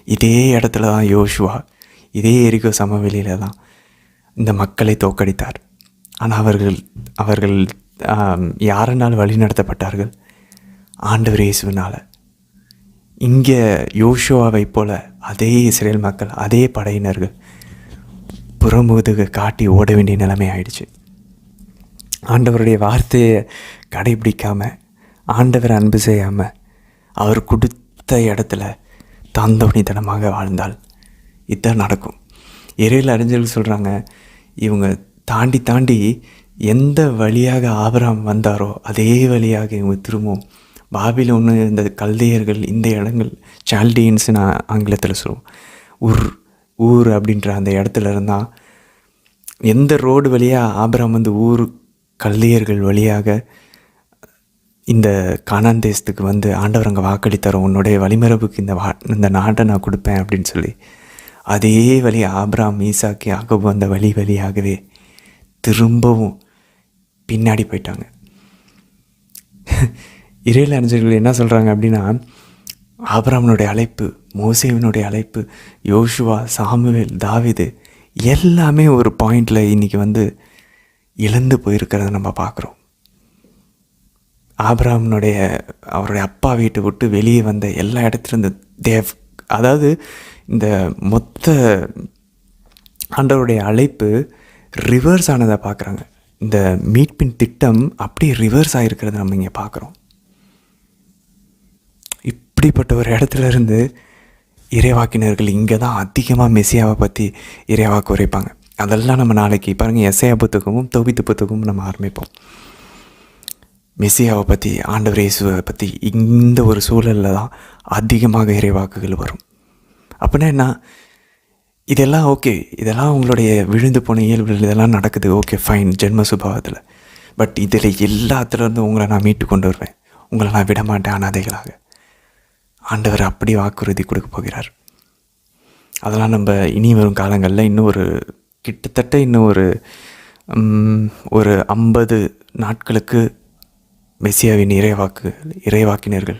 இதே இடத்துல தான் யோசுவா இதே எரிகோ சமவெளியில் தான் இந்த மக்களை தோற்கடித்தார். ஆனால் அவர்கள் யாரனால் வழி நடத்தப்பட்டார்கள்? ஆண்டவர் இயேசுவினால். இங்கே யோசுவாவை போல அதே இஸ்ரேல் மக்கள் அதே படையினர்கள் புறமுதுக காட்டி ஓட வேண்டிய நிலைமை ஆயிடுச்சு. ஆண்டவருடைய வார்த்தையை கடைபிடிக்காமல், ஆண்டவர் அன்பு செய்யாமல், அவர் கொடுத்த இடத்துல தாந்தோணித்தனமாக வாழ்ந்தால் இதுதான் நடக்கும். இறையில் அறிஞர்கள் சொல்கிறாங்க, இவங்க தாண்டி தாண்டி எந்த வழியாக ஆபிரகாம் வந்தாரோ அதே வழியாக இவங்க திரும்பவும் பாபிலோன்னு இந்த கல்தையர்கள் இந்த இடங்கள் சால்டியன்ஸ்னு ஆங்கிலத்தில் சொல்லுவோம் ஊர் அப்படின்ற அந்த இடத்துல இருந்தால் எந்த ரோடு வழியாக ஆபிரகாம் வந்து கல்தையர்கள் வழியாக இந்த கானான் தேசத்துக்கு வந்து ஆண்டவர் அங்கே வாக்களித்தாரோ உன்னுடைய வழிமரபுக்கு இந்த நாட்டை நான் கொடுப்பேன் அப்படின்னு சொல்லி அதே வழி ஆபிரகாம் ஈசாக்கு யாக்கோபு வந்த வழியாகவே திரும்பவும் பின்னாடி போயிட்டாங்க. இறையில அறிஞர்கள் என்ன சொல்கிறாங்க அப்படின்னா, ஆபிரகாமினுடைய அழைப்பு, மோசேவினுடைய அழைப்பு, யோசுவா, சாமுவேல், தாவீது எல்லாமே ஒரு பாயிண்டில் இன்றைக்கி வந்து இழந்து போயிருக்கிறத நம்ம பார்க்குறோம். ஆபிரகாமினுடைய அவருடைய அப்பா வீட்டை விட்டு வெளியே வந்த எல்லா இடத்துலேருந்து அதாவது இந்த மொத்த ஆண்டவருடைய அழைப்பு ரிவர்ஸ் ஆனதை பார்க்குறாங்க. இந்த மீட்பின் திட்டம் அப்படியே ரிவர்ஸ் ஆகிருக்கிறத நம்ம இங்கே பார்க்குறோம். இப்படிப்பட்ட ஒரு இடத்துல இருந்து இறைவாக்கினர்கள் இங்கே தான் அதிகமாக மெசியாவை பற்றி இறைவாக்கு உரைப்பாங்க. அதெல்லாம் நம்ம நாளைக்கு பாருங்கள் எஸ்ஐயா புத்தகமும் தோபித்து புத்தகமும் நம்ம ஆரம்பிப்போம். மெசியாவை பற்றி, ஆண்டவர் இயேசுவை பற்றி இந்த ஒரு சூழலில் தான் அதிகமாக இறைவாக்குகள் வரும். அப்படின்னா என்ன, இதெல்லாம் ஓகே, இதெல்லாம் உங்களுடைய விழுந்து போன இயல்புகள் இதெல்லாம் நடக்குது, ஓகே ஃபைன், ஜென்ம சுபாவத்தில். பட் இதில் எல்லாத்துலேருந்து உங்களை நான் மீட்டு கொண்டு வருவேன், உங்களை நான் விடமாட்டேன் அனாதைகளாக. ஆண்டவர் அப்படி வாக்குறுதி கொடுக்க போகிறார். அதெல்லாம் நம்ம இனி வரும் காலங்களில் இன்னும் கிட்டத்தட்ட இன்னும் ஒரு 50 நாட்களுக்கு மெசியாவின் இறைவாக்கினர்கள்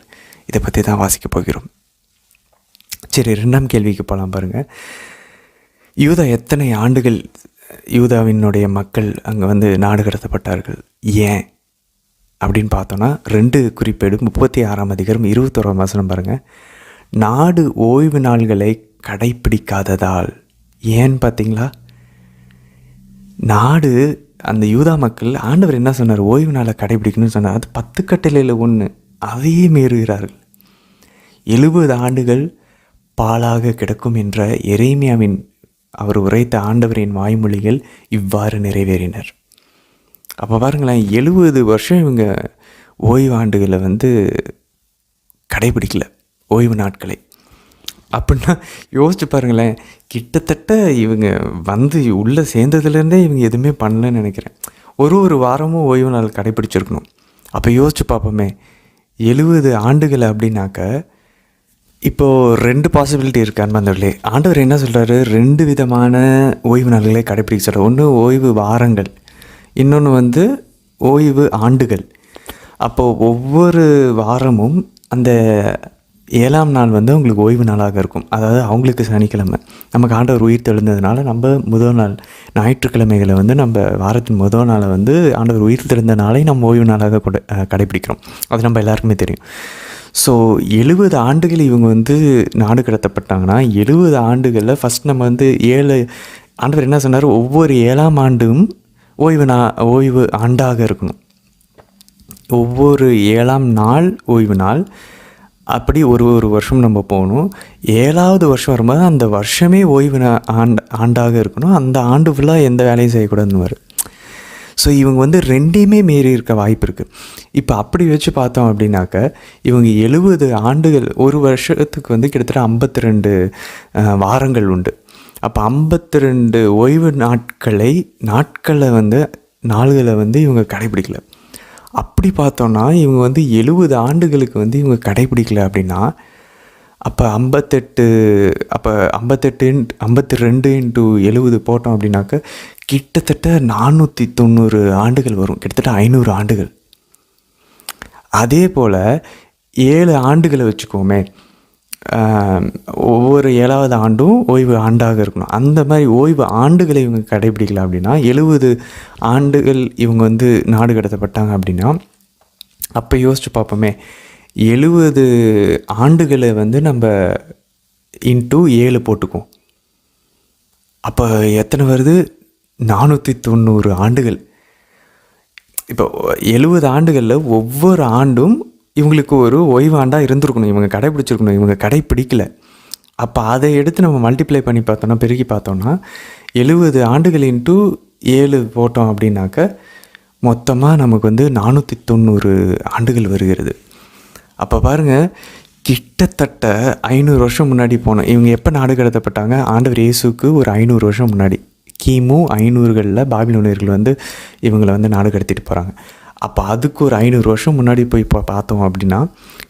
இதை பற்றி தான் வாசிக்க போகிறோம். சரி, 2ஆம் கேள்விக்கு போகலாம் பாருங்கள். யூதா எத்தனை ஆண்டுகள் யூதாவினுடைய மக்கள் அங்கே வந்து நாடு கடத்தப்பட்டார்கள், ஏன் அப்படின்னு பார்த்தோன்னா 2 குறிப்பேடு 36ஆம் அதிகாரம் 21ஆம் வசனம் பாருங்கள். நாடு ஓய்வு நாள்களை கடைப்பிடிக்காததால். ஏன்னு பார்த்தீங்களா? நாடு அந்த யூதா மக்கள் ஆண்டவர் என்ன சொன்னார், ஓய்வு நாளை கடைபிடிக்கணும்னு சொன்னார். அது 10 கட்டளையில் 1, அதையே மீறுகிறார்கள். 70 ஆண்டுகள் பாலாக கிடக்கும் என்ற எரேமியாவின் அவர் உரைத்த ஆண்டவரின் வாய்மொழிகள் இவ்வாறு நிறைவேறினர். அப்போ பாருங்களேன், 70 வருஷம் இவங்க ஓய்வு ஆண்டுகளை வந்து கடைபிடிக்கல, ஓய்வு நாட்களை. அப்படின்னா யோசிச்சு பாருங்களேன், கிட்டத்தட்ட இவங்க வந்து உள்ளே சேர்ந்ததுலேருந்தே இவங்க எதுவுமே பண்ணலன்னு நினைக்கிறேன். ஒரு வாரமும் ஓய்வு நாள் கடைபிடிச்சிருக்கணும். அப்போ யோசிச்சு பார்ப்போமே, 70 ஆண்டுகள் அப்படின்னாக்க இப்போது 2 பாசிபிலிட்டி இருக்குது அன்பாந்தவர்களே. ஆண்டவர் என்ன சொல்கிறாரு, 2 விதமான ஓய்வு நாள்களை கடைபிடிக்க சொல்கிறார். ஒன்று ஓய்வு வாரங்கள், இன்னொன்று வந்து ஓய்வு ஆண்டுகள். அப்போது ஒவ்வொரு வாரமும் அந்த 7ஆம் நாள் வந்து உங்களுக்கு ஓய்வு நாளாக இருக்கும். அதாவது அவங்களுக்கு சனிக்கிழமை, நமக்கு ஆண்டவர் உயிர் தெழுந்ததுனால நம்ம முதல் நாள் ஞாயிற்றுக்கிழமைகளை வந்து நம்ம வாரத்தின் முதல் நாளை வந்து ஆண்டவர் உயிர் தெழுந்த நாளை நம்ம ஓய்வு நாளாக கடைபிடிக்கிறோம். அது நம்ம எல்லாருக்குமே தெரியும். ஸோ 70 ஆண்டுகள் இவங்க வந்து நாடு கடத்தப்பட்டாங்கன்னா 70 ஆண்டுகளில் ஃபஸ்ட் நம்ம வந்து ஆண்டவர் என்ன சொன்னார், ஒவ்வொரு 7ஆம் ஆண்டும் ஓய்வு ஆண்டாக இருக்கணும். ஒவ்வொரு 7ஆம் நாள் ஓய்வு நாள். அப்படி ஒரு வருஷம் நம்ம போகணும். 7ஆவது வருஷம் வரும்போது அந்த வருஷமே ஓய்வு ஆண்டாக இருக்கணும். அந்த ஆண்டு ஃபுல்லாக எந்த வேலையும் செய்யக்கூடாதுன்னு வரும். ஸோ இவங்க வந்து 2யுமே மீறி இருக்க வாய்ப்பு இருக்குது. இப்போ அப்படி வச்சு பார்த்தோம் அப்படின்னாக்க இவங்க 70 ஆண்டுகள், ஒரு வருஷத்துக்கு வந்து கிட்டத்தட்ட 52 வாரங்கள் உண்டு. அப்போ 52 ஓய்வு நாள்களை வந்து இவங்க கடைபிடிக்கல. அப்படி பார்த்தோன்னா இவங்க வந்து 70 ஆண்டுகளுக்கு வந்து இவங்க கடைபிடிக்கல அப்படின்னா அப்போ 52 இன்ட்டு 70 போட்டோம் அப்படின்னாக்க கிட்டத்தட்ட 490 ஆண்டுகள் வரும், கிட்டத்தட்ட 500 ஆண்டுகள். அதே போல் 7 ஆண்டுகளை வச்சுக்கோமே, ஒவ்வொரு 7வது ஆண்டும் ஓய்வு ஆண்டாக இருக்கணும். அந்த மாதிரி ஓய்வு ஆண்டுகளை இவங்க கடைபிடிக்கல அப்படின்னா 70 ஆண்டுகள் இவங்க வந்து நாடு கடத்தப்பட்டாங்க அப்படின்னா, அப்போ யோசிச்சு பார்ப்போமே, 70 ஆண்டுகளை வந்து நம்ம இன்ட்டு 7 போட்டுக்குவோம். அப்போ எத்தனை வருது? 490 ஆண்டுகள். இப்போ 70 ஆண்டுகளில் ஒவ்வொரு ஆண்டும் இவங்களுக்கு ஒரு ஓய்வு ஆண்டாக இருந்திருக்கணும், இவங்க கடைப்பிடிச்சிருக்கணும். இவங்க கடைப்பிடிக்கல. அப்போ அதை எடுத்து நம்ம மல்டிப்ளை பண்ணி பார்த்தோன்னா, பெருக்கி பார்த்தோன்னா 70 ஆண்டுகள் இன்ட்டு 7 போட்டோம் அப்படின்னாக்க மொத்தமாக நமக்கு வந்து 490 ஆண்டுகள் வருகிறது. அப்போ பாருங்கள், கிட்டத்தட்ட 500 வருஷம் முன்னாடி போனோம். இவங்க எப்போ நாடு கடத்தப்பட்டாங்க? ஆண்டவர் இயேசுக்கு ஒரு 500 வருஷம் முன்னாடி, கிமு 500களில் பாபிலோனியர்கள் வந்து இவங்களை வந்து நாடு கடத்திட்டு போகிறாங்க. அப்போ அதுக்கு ஒரு 500 வருஷம் முன்னாடி போய் இப்போ பார்த்தோம் அப்படின்னா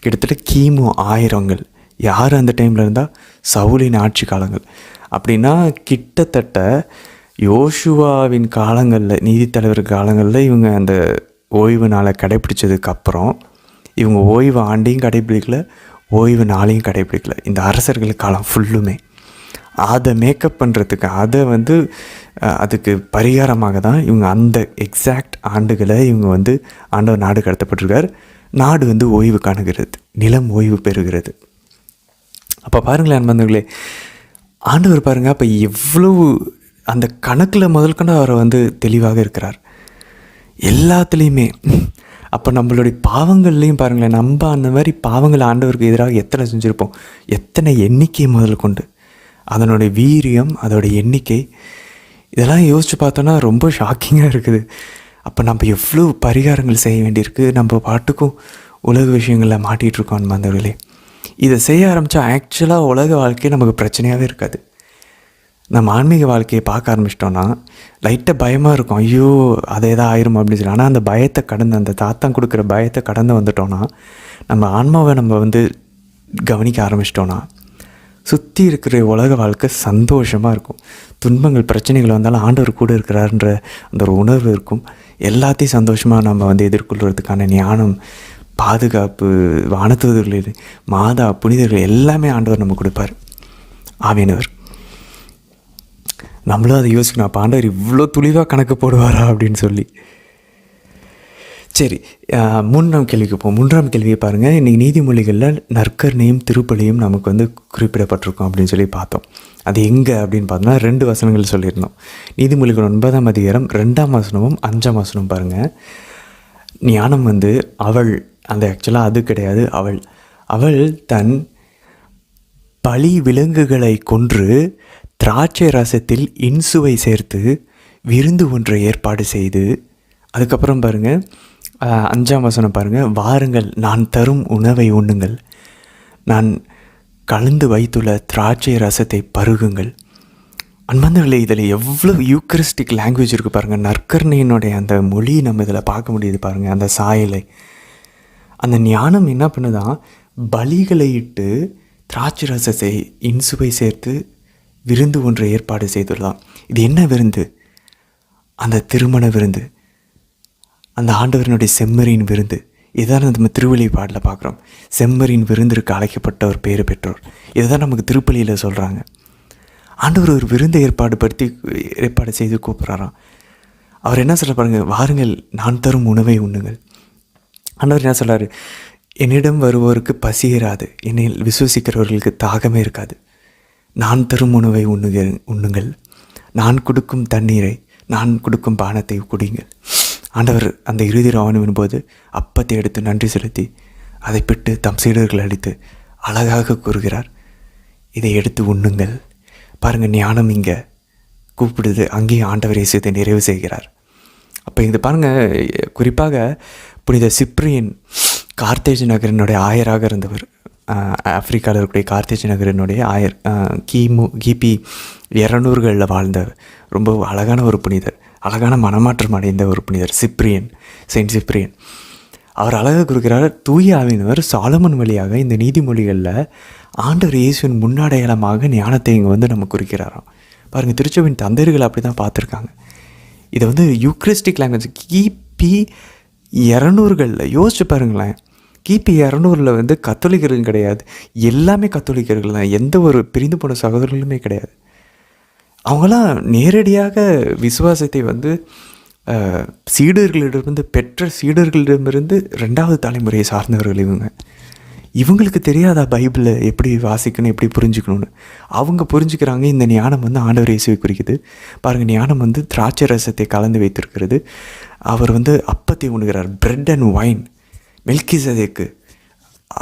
கிட்டத்தட்ட கிமு 1000கள். யார் அந்த டைமில் இருந்தால்? சவுலின் ஆட்சி காலங்கள். அப்படின்னா கிட்டத்தட்ட யோசுவாவின் காலங்களில், நீதித்தலைவர் காலங்களில் இவங்க அந்த ஓய்வு நாளை கடைப்பிடிச்சதுக்கப்புறம் இவங்க ஓய்வு ஆண்டையும் கடைப்பிடிக்கல, ஓய்வு நாளையும் கடைப்பிடிக்கல. இந்த அரசர்கள் காலம் ஃபுல்லுமே அதை மேக்கப் பண்ணுறதுக்கு, அதை வந்து அதுக்கு பரிகாரமாக தான் இவங்க அந்த எக்ஸாக்ட் ஆண்டுகளை இவங்க வந்து ஆண்டவர் நாடு கடத்தப்பட்டிருக்கார். நாடு வந்து ஓய்வு காணுகிறது, நிலம் ஓய்வு பெறுகிறது. அப்போ பாருங்களேன் அன்பர்களே, ஆண்டவர் பாருங்கள், அப்போ எவ்வளவு அந்த கணக்கில் முதல்கொண்டு அவரை வந்து தெளிவாக இருக்கிறார் எல்லாத்துலேயுமே. அப்போ நம்மளுடைய பாவங்கள்லேயும் பாருங்களேன், நம்ம அந்த மாதிரி பாவங்கள் ஆண்டவருக்கு எதிராக எத்தனை செஞ்சுருப்போம், எத்தனை எண்ணிக்கை முதல் கொண்டு, அதனுடைய வீரியம், அதோடைய எண்ணிக்கை, இதெல்லாம் யோசித்து பார்த்தோன்னா ரொம்ப ஷாக்கிங்காக இருக்குது. அப்போ நம்ம எவ்வளோ பரிகாரங்கள் செய்ய வேண்டியிருக்கு, நம்ம பாட்டுக்கும் உலக விஷயங்களில் மாட்டிகிட்ருக்கோம் அன்பர்களே. இதை செய்ய ஆரம்பித்தா ஆக்சுவலாக உலக வாழ்க்கையே நமக்கு பிரச்சனையாகவே இருக்காது. நம்ம ஆன்மீக வாழ்க்கையை பார்க்க ஆரம்பிச்சிட்டோன்னா லைட்டாக பயமாக இருக்கும், ஐயோ அதே தான் ஆயிரும் அப்படின்னு சொல்லி. ஆனால் அந்த பயத்தை கடந்து, அந்த தாத்தான் கொடுக்குற பயத்தை கடந்து வந்துட்டோன்னா, நம்ம ஆன்மாவை நம்ம வந்து கவனிக்க ஆரம்பிச்சிட்டோன்னா சுற்றி இருக்கிற உலக வாழ்க்கை சந்தோஷமாக இருக்கும். துன்பங்கள் பிரச்சனைகள் வந்தாலும் ஆண்டவர் கூட இருக்கிறாருன்ற அந்த ஒரு உணர்வு இருக்கும். எல்லாத்தையும் சந்தோஷமாக நம்ம வந்து எதிர்கொள்கிறதுக்கான ஞானம், பாதுகாப்பு, வானதூதர்கள், மாதா, புனிதர்கள் எல்லாமே ஆண்டவர் நம்ம கொடுப்பார், ஆவியானவர். நம்மளும் அதை யோசிக்கணும், அப்போ ஆண்டவர் இவ்வளோ துளிவாக கணக்கு போடுவாரா அப்படின்னு சொல்லி. சரி, 3ஆம் கேள்விக்கு போவோம். 3ஆம் கேள்வியை பாருங்கள். இன்றைக்கி நீதிமொழிகளில் நற்கருணையும் திருப்பலியும் நமக்கு வந்து குறிப்பிடப்பட்டிருக்கோம் அப்படின்னு சொல்லி பார்த்தோம். அது எங்கே அப்படின்னு பார்த்தோம்னா 2 வசனங்கள் சொல்லியிருந்தோம். நீதிமொழிகள் 9ஆம் அதிகாரம் 2ஆம் வசனமும் 5ஆம் வசனம் பாருங்கள். ஞானம் வந்து அவள், அந்த ஆக்சுவலாக அது கிடையாது, அவள் தன் பலி விலங்குகளை கொன்று திராட்சை ரசத்தில் இன்சுவை சேர்த்து விருந்து ஒன்றை ஏற்பாடு செய்து, அதுக்கப்புறம் பாருங்கள் 5ஆம் வசனம் பாருங்கள், வாருங்கள் நான் தரும் உணவை உண்ணுங்கள், நான் கலந்து வைத்துள்ள திராட்சை ரசத்தை பருகுங்கள். அன்பர்களே, இதில் எவ்வளோ யூக்கரிஸ்டிக் லாங்குவேஜ் இருக்குது பாருங்கள். நற்கருணையினுடைய அந்த மொழி நம்ம இதில் பார்க்க முடியுது பாருங்கள், அந்த சாயலை. அந்த ஞானம் என்ன பண்ணுதான், பலிகளை இட்டு திராட்சை ரசத்தை இன்சுவை சேர்த்து விருந்து ஒன்றை ஏற்பாடு செய்துள்ளலாம். இது என்ன விருந்து? அந்த திருமண விருந்து, அந்த ஆண்டவரினுடைய செம்மறியின் விருந்து. இதுதான் நம்ம திருவெளிப்பாடில் பார்க்குறோம். செம்மறியின் விருந்திற்கு அழைக்கப்பட்ட ஒரு பேறு பெற்றோர். இதுதான் நமக்கு திருப்பலியில் சொல்கிறாங்க. ஆண்டவர் ஒரு விருந்தை ஏற்பாடு செய்து கூப்பிட்றாராம். அவர் என்ன சொல்ல பாருங்க, வாருங்கள் நான் தரும் உணவை உண்ணுங்கள். ஆண்டவர் என்ன சொல்கிறாரு, என்னிடம் வருவோருக்கு பசியராது, என்னை விசுவசிக்கிறவர்களுக்கு தாகமே இருக்காது. நான் தரும் உணவை உண்ணுங்கள், நான் கொடுக்கும் தண்ணீரை, நான் கொடுக்கும் பானத்தை குடிங்கள். ஆண்டவர் அந்த இறுதி ராவணின் போது அப்பத்தை எடுத்து நன்றி செலுத்தி அதை பெற்று தம் சீடர்கள் அளித்து அழகாக கூறுகிறார், இதை எடுத்து உண்ணுங்கள். பாருங்கள், ஞானம் இங்கே கூப்பிடுது, அங்கேயும் ஆண்டவர் இயேசுவை நிறைவு செய்கிறார். அப்போ இது பாருங்கள், குறிப்பாக புனித சிப்ரியன் கார்த்தேஜ் நகரினுடைய ஆயராக இருந்தவர். ஆப்பிரிக்காவில் இருக்கக்கூடிய கார்த்தேஜ் நகரினுடைய ஆயர், கிபி 200களில் வாழ்ந்தவர். ரொம்ப அழகான ஒரு புனிதர், அழகான மனமாற்றம் அடைந்த ஒரு புனிதர் சிப்ரியன், செயின்ட் சிப்ரியன். அவர் அழகாக குறிக்கிறார், தூய ஆவியினர் சாலமன் வழியாக இந்த நீதிமொழிகளில் ஆண்டவர் இயேசுவின் முன்னடையாளமாக ஞானத்தை இங்கே வந்து நம்ம குறிக்கிறாராம். பாருங்கள், திருச்சபையின் தந்தையர்கள் அப்படி தான் பார்த்துருக்காங்க. இதை வந்து யூக்ரிஸ்டிக் லாங்குவேஜ் கிபி 200களில் யோசிச்சு பாருங்களேன். கிபி 200ல் வந்து கத்தோலிக்கர்கள் கிடையாது, எல்லாமே கத்தோலிக்கர்கள் தான். எந்த ஒரு பிரிந்து போன சகோதரர்களுமே கிடையாது. அவங்களாம் நேரடியாக விசுவாசத்தை வந்து சீடர்களிடமிருந்து பெற்ற சீடர்களிடமிருந்து 2வது தலைமுறையை சார்ந்தவர்கள் இவங்களுக்கு தெரியாதா பைபிளை எப்படி வாசிக்கணும், எப்படி புரிஞ்சுக்கணும்னு? அவங்க புரிஞ்சுக்கிறாங்க. இந்த ஞானம் வந்து ஆண்டவர் இயேசுவை குறிக்குது. பாருங்கள், ஞானம் வந்து திராட்சை ரசத்தை கலந்து வைத்திருக்கிறது. அவர் வந்து அப்பத்தை உண்ணுகிறார், பிரெட் அண்ட் ஒயின். மெல்கிசேதேக்கு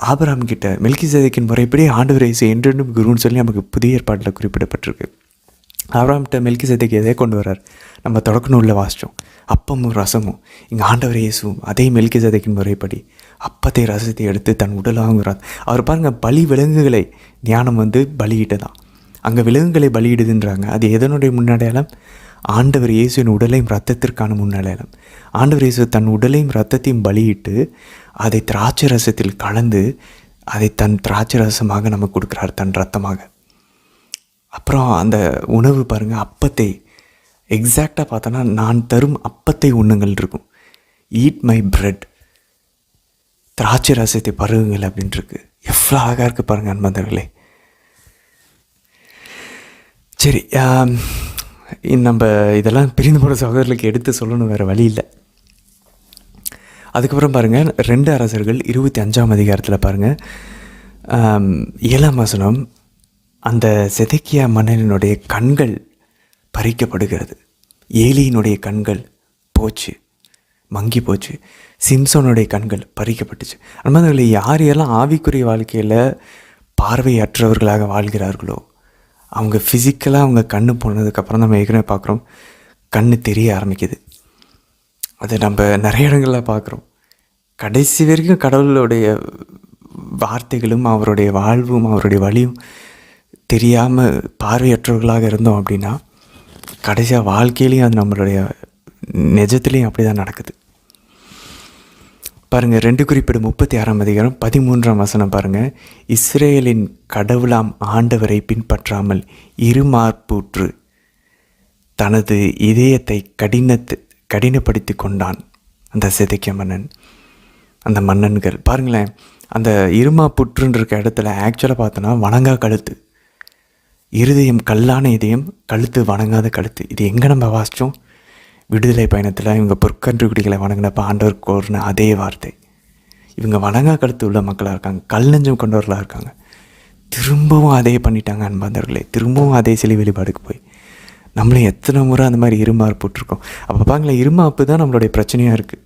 ஆபிரகாம் கிட்ட மெல்கிசேதேக்கின் முறைப்படி ஆண்டவர் இயேசு என்றென்றும் குருன்னு சொல்லி நமக்கு புதிய ஏற்பாட்டில் குறிப்பிடப்பட்டிருக்கு. ஆபிரகாம்கிட்ட மெல்கிசேதேக்கு எதை கொண்டு வர்றார்? நம்ம தொடக்க நூலில் வாசித்தோம், அப்பமும் ரசமும். இங்கே ஆண்டவர் இயேசுவும் அதே மெல்கிசேதேக்கின் முறைப்படி அப்பத்தை ரசத்தை எடுத்து தன் உடலாகிறார். அவர் பாருங்கள், பலி விலங்குகளை ஞானம் வந்து பலியிட்டு தான். அங்கே விலங்குகளை பலியிடுதுன்றாங்க. அது எதனுடைய முன்னடையாளம்? ஆண்டவர் இயேசுவின் உடலையும் இரத்தத்திற்கான முன்னடையாளம். ஆண்டவர் இயேசு தன் உடலையும் இரத்தத்தையும் பலியிட்டு அதை திராட்சை ரசத்தில் கலந்து அதை தன் திராட்சை ரசமாக நமக்கு கொடுக்குறார், தன் இரத்தமாக. அப்புறம் அந்த உணவு பாருங்கள், அப்பத்தை எக்ஸாக்டாக பார்த்தோன்னா நான் தரும் அப்பத்தை உண்ணுங்கள் இருக்கும். ஈட் மை பிரெட், திராட்சை ரசத்தை பருகுங்கள் அப்படின்ட்டுருக்கு. எவ்வளோ அழகாக இருக்குது பாருங்கள் அன்பர்களே. சரி, நம்ம இதெல்லாம் பிரிந்து போன சகோதரர்களுக்கு எடுத்து சொல்லணும், வேறு வழி இல்லை. அதுக்கப்புறம் பாருங்கள், 2 அரசர்கள் 25ஆம் அதிகாரத்தில் பாருங்கள், 7ஆம் வசனம். அந்த செதேக்கியா மன்னனுடைய கண்கள் பறிக்கப்படுகிறது. ஏலியினுடைய கண்கள் போச்சு, மங்கி போச்சு. சிம்சோனுடைய கண்கள் பறிக்கப்பட்டுச்சு. அன்பர்களே, யார் யாரெல்லாம் ஆவிக்குரிய வாழ்க்கையில் பார்வையற்றவர்களாக வாழ்கிறார்களோ அவங்க ஃபிசிக்கலாக அவங்க கண்ணு போனதுக்கப்புறம் நம்ம ஏற்கனவே பார்க்குறோம், கண்ணு தெரிய ஆரம்பிக்குது. அது நம்ம நிறைய இடங்களில் பார்க்குறோம். கடைசி வரைக்கும் கடவுளுடைய வார்த்தைகளும் அவருடைய வாழ்வும் அவருடைய வழியும் தெரியாமல் பார்வையற்றவர்களாக இருந்தோம் அப்படின்னா கடைசியாக வாழ்க்கையிலையும் அது நம்மளுடைய நிஜத்துலேயும் அப்படி தான் நடக்குது. பாருங்கள், 2 குறிப்பீடு 36ஆம் அதிகாரம் 13ஆம் வசனம் பாருங்கள். இஸ்ரேலின் கடவுளாம் ஆண்டவரை பின்பற்றாமல் இருமார்புற்று தனது இதயத்தை கடினப்படுத்தி கொண்டான் அந்த செதேக்கியா மன்னன். அந்த மன்னன்கள் பாருங்களேன், அந்த இருமாப்புற்றுன்னு இருக்க இடத்துல ஆக்சுவலாக பார்த்தோன்னா வணங்கா கழுத்து, இருதயம் கல்லான இதயம், கழுத்து வணங்காத கழுத்து. இது எங்கே நம்ம வாசித்தோம்? விடுதலை பயணத்தில் இவங்க பொற்கன்றுகுடிகளை வணங்கினப்போ ஆண்டவர் கோரின அதே வார்த்தை. இவங்க வணங்கா கழுத்து உள்ள மக்களாக இருக்காங்க, கல் நெஞ்சம் கொண்டவர்களாக இருக்காங்க. திரும்பவும் அதே பண்ணிட்டாங்க அன்பாந்தவர்களே, திரும்பவும் அதே சிலை வெளிப்பாடுக்கு போய் நம்மளும் எத்தனை முறை அந்த மாதிரி இருமாறு போட்டிருக்கோம். அப்போ பாருங்களேன், இருமாப்பு தான் நம்மளுடைய பிரச்சனையாக இருக்குது.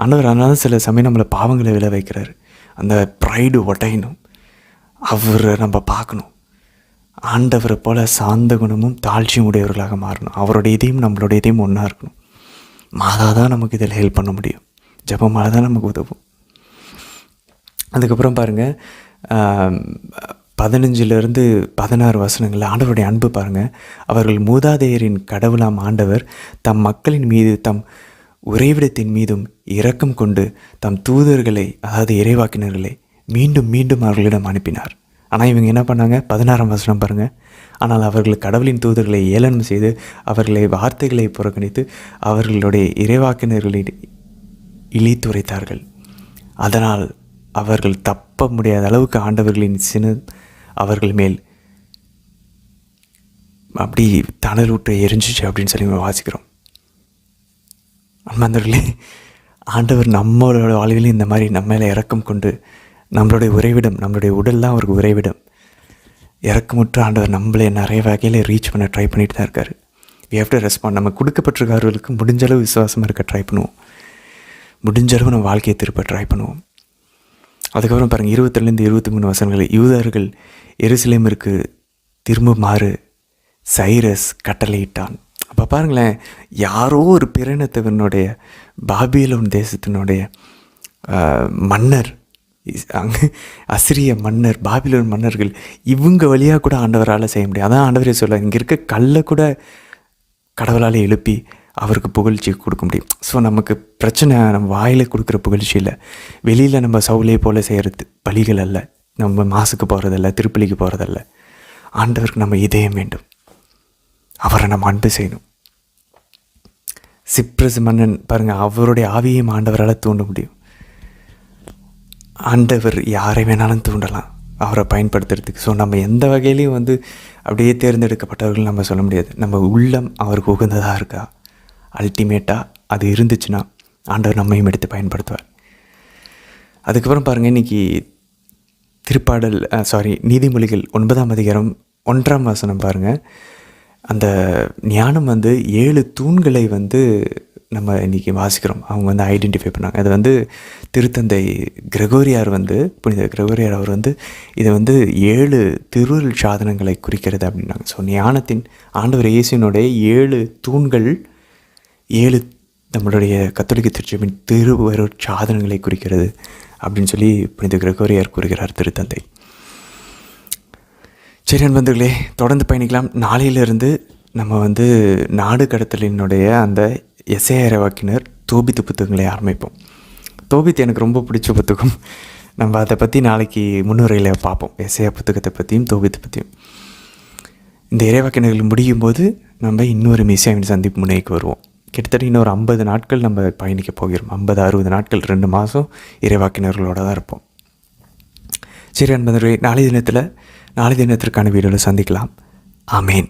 ஆண்டவர் அதனால சில சமயம் நம்மளை பாவங்களை விளை வைக்கிறாரு. அந்த ப்ரைடு ஒட்டையணும், அவரை நம்ம பார்க்கணும். ஆண்டவரை போல் சாந்த குணமும் தாழ்ச்சியும் உடையவர்களாக மாறணும். அவருடைய இதையும் நம்மளுடைய இதையும் ஒன்றா இருக்கணும். மாதா தான் நமக்கு இதில் ஹெல்ப் பண்ண முடியும். ஜெபமாலை தான் நமக்கு உதவும். அதுக்கப்புறம் பாருங்கள், 15லேருந்து 16 வசனங்களில் ஆண்டவருடைய அன்பு பாருங்கள். அவர்கள் மூதாதையரின் கடவுளாம் ஆண்டவர் தம் மக்களின் மீது தம் உறைவிடத்தின் மீதும் இரக்கம் கொண்டு தம் தூதர்களை, அதாவது இறைவாக்கினர்களை மீண்டும் மீண்டும் அவர்களிடம் அனுப்பினார். ஆனால் இவங்க என்ன பண்ணாங்க? 16ஆம் வசனம் பாருங்கள். ஆனால் அவர்கள் கடவுளின் தூதர்களை ஏளனம் செய்து அவர்களை வார்த்தைகளை புறக்கணித்து அவர்களுடைய இறைவாக்கினர்களை இழித்துரைத்தார்கள். அதனால் அவர்கள் தப்ப முடியாத அளவுக்கு ஆண்டவர்களின் சினம் அவர்கள் மேல் அப்படி தணலூற்ற எரிஞ்சிச்சு அப்படின்னு சொல்லி வாசிக்கிறோம். அன்பாந்தவர்களே, ஆண்டவர் நம்மளோட வாழ்விலும் இந்த மாதிரி நம்ம மேலே இரக்கம் கொண்டு நம்மளுடைய உறைவிடம், நம்மளுடைய உடல் தான் அவருக்கு உறைவிடம். இறக்கமுற்ற ஆண்டவர் நம்மளை நிறைய வகையில் ரீச் பண்ண ட்ரை பண்ணிட்டு தான் இருக்கார். We have to respond. நம்ம கொடுக்கப்பட்டிருக்கார்களுக்கு முடிஞ்சளவு விசுவாசமாக இருக்க ட்ரை பண்ணுவோம். முடிஞ்சளவு நம்ம வாழ்க்கையை திருப்ப ட்ரை பண்ணுவோம். அதுக்கப்புறம் பாருங்கள், 22லேருந்து 23 வசனங்கள். யூதர்கள் எருசலேமிற்கு திரும்புமாறு சைரஸ் கட்டளையிட்டான். அப்போ பாருங்களேன், யாரோ ஒரு பிறனத்தவனுடைய பாபிலோன் தேசத்தினுடைய மன்னர், அங்கே அசிரிய மன்னர், பாபிலோன் மன்னர்கள், இவங்க வழியாக கூட ஆண்டவரால் செய்ய முடியும். அதான் ஆண்டவரே சொல்ல, இங்கே இருக்க கல்லை கூட கடவுளால் எழுப்பி அவருக்கு புகழ்ச்சி கொடுக்க முடியும். ஸோ நமக்கு பிரச்சனை நம்ம வாயில் கொடுக்குற புகழ்ச்சி இல்லை, வெளியில் நம்ம சவுலே போல் செய்கிறது பலிகள் அல்ல, நம்ம மாசுக்கு போகிறதில்ல, திருப்பலிக்கு போகிறதில்ல. ஆண்டவருக்கு நம்ம இதயம் வேண்டும், அவரை நம்ம அன்பு செய்யணும். சிப்ரஸ் மன்னன் பாருங்கள், அவருடைய ஆவியையும் ஆண்டவரால் தூண்ட முடியும். ஆண்டவர் யாரை வேணாலும் தூண்டலாம் அவரை பயன்படுத்துறதுக்கு. ஸோ நம்ம எந்த வகையிலையும் அப்படியே தேர்ந்தெடுக்கப்பட்டவர்கள் நம்ம சொல்ல முடியாது. நம்ம உள்ளம் அவருக்கு உகந்ததாக இருக்கா, அல்டிமேட்டாக அது இருந்துச்சுன்னா ஆண்டவர் நம்மையும் எடுத்து பயன்படுத்துவார். அதுக்கப்புறம் பாருங்கள், இன்றைக்கி திருப்பாடல் நீதிமொழிகள் 9ஆம் அதிகாரம் 1ஆம் வசனம் பாருங்கள். அந்த ஞானம் 7 தூண்களை நம்ம இன்றைக்கி வாசிக்கிறோம். அவங்க ஐடென்டிஃபை பண்ணாங்க. அது திருத்தந்தை கிரகோரியார் புனித கிரகோரியார் அவர் இதை 7 திருவருள் சாதனங்களை குறிக்கிறது அப்படின்னாங்க. ஸோ ஞானத்தின் ஆண்டவர் இயேசுவினுடைய 7 தூண்கள் 7 நம்மளுடைய கத்தோலிக்க திருச்சபையின் திருவருள் சாதனங்களை குறிக்கிறது அப்படின்னு சொல்லி புனித கிரகோரியார் கூறுகிறார் திருத்தந்தை. சரி அன்பர்களே, தொடர்ந்து பயணிக்கலாம். நாளையிலிருந்து நம்ம நாடு கடத்தலினுடைய அந்த எசேயா இறைவாக்கினர் தோபித்து புத்தகங்களை ஆரம்பிப்போம். தோபித்து எனக்கு ரொம்ப பிடிச்ச புத்தகம். நம்ம அதை பற்றி நாளைக்கு முன்னுரையில் பார்ப்போம். எசேயா புத்தகத்தை பற்றியும் தோபித்து பற்றியும். இந்த இறைவாக்கினர்கள் முடியும் போது நம்ம இன்னொரு மெசியாவின் சந்திப்பு முனைக்கு வருவோம். கிட்டத்தட்ட இன்னொரு 50 நாட்கள் நம்ம பயணிக்க போகிறோம். 50-60 நாட்கள், 2 மாதம் இறைவாக்கினர்களோடு தான் இருப்போம். சரி அன்பர்களே, நாளை தினத்திற்கான வீடியோவில் சந்திக்கலாம். ஆமேன்.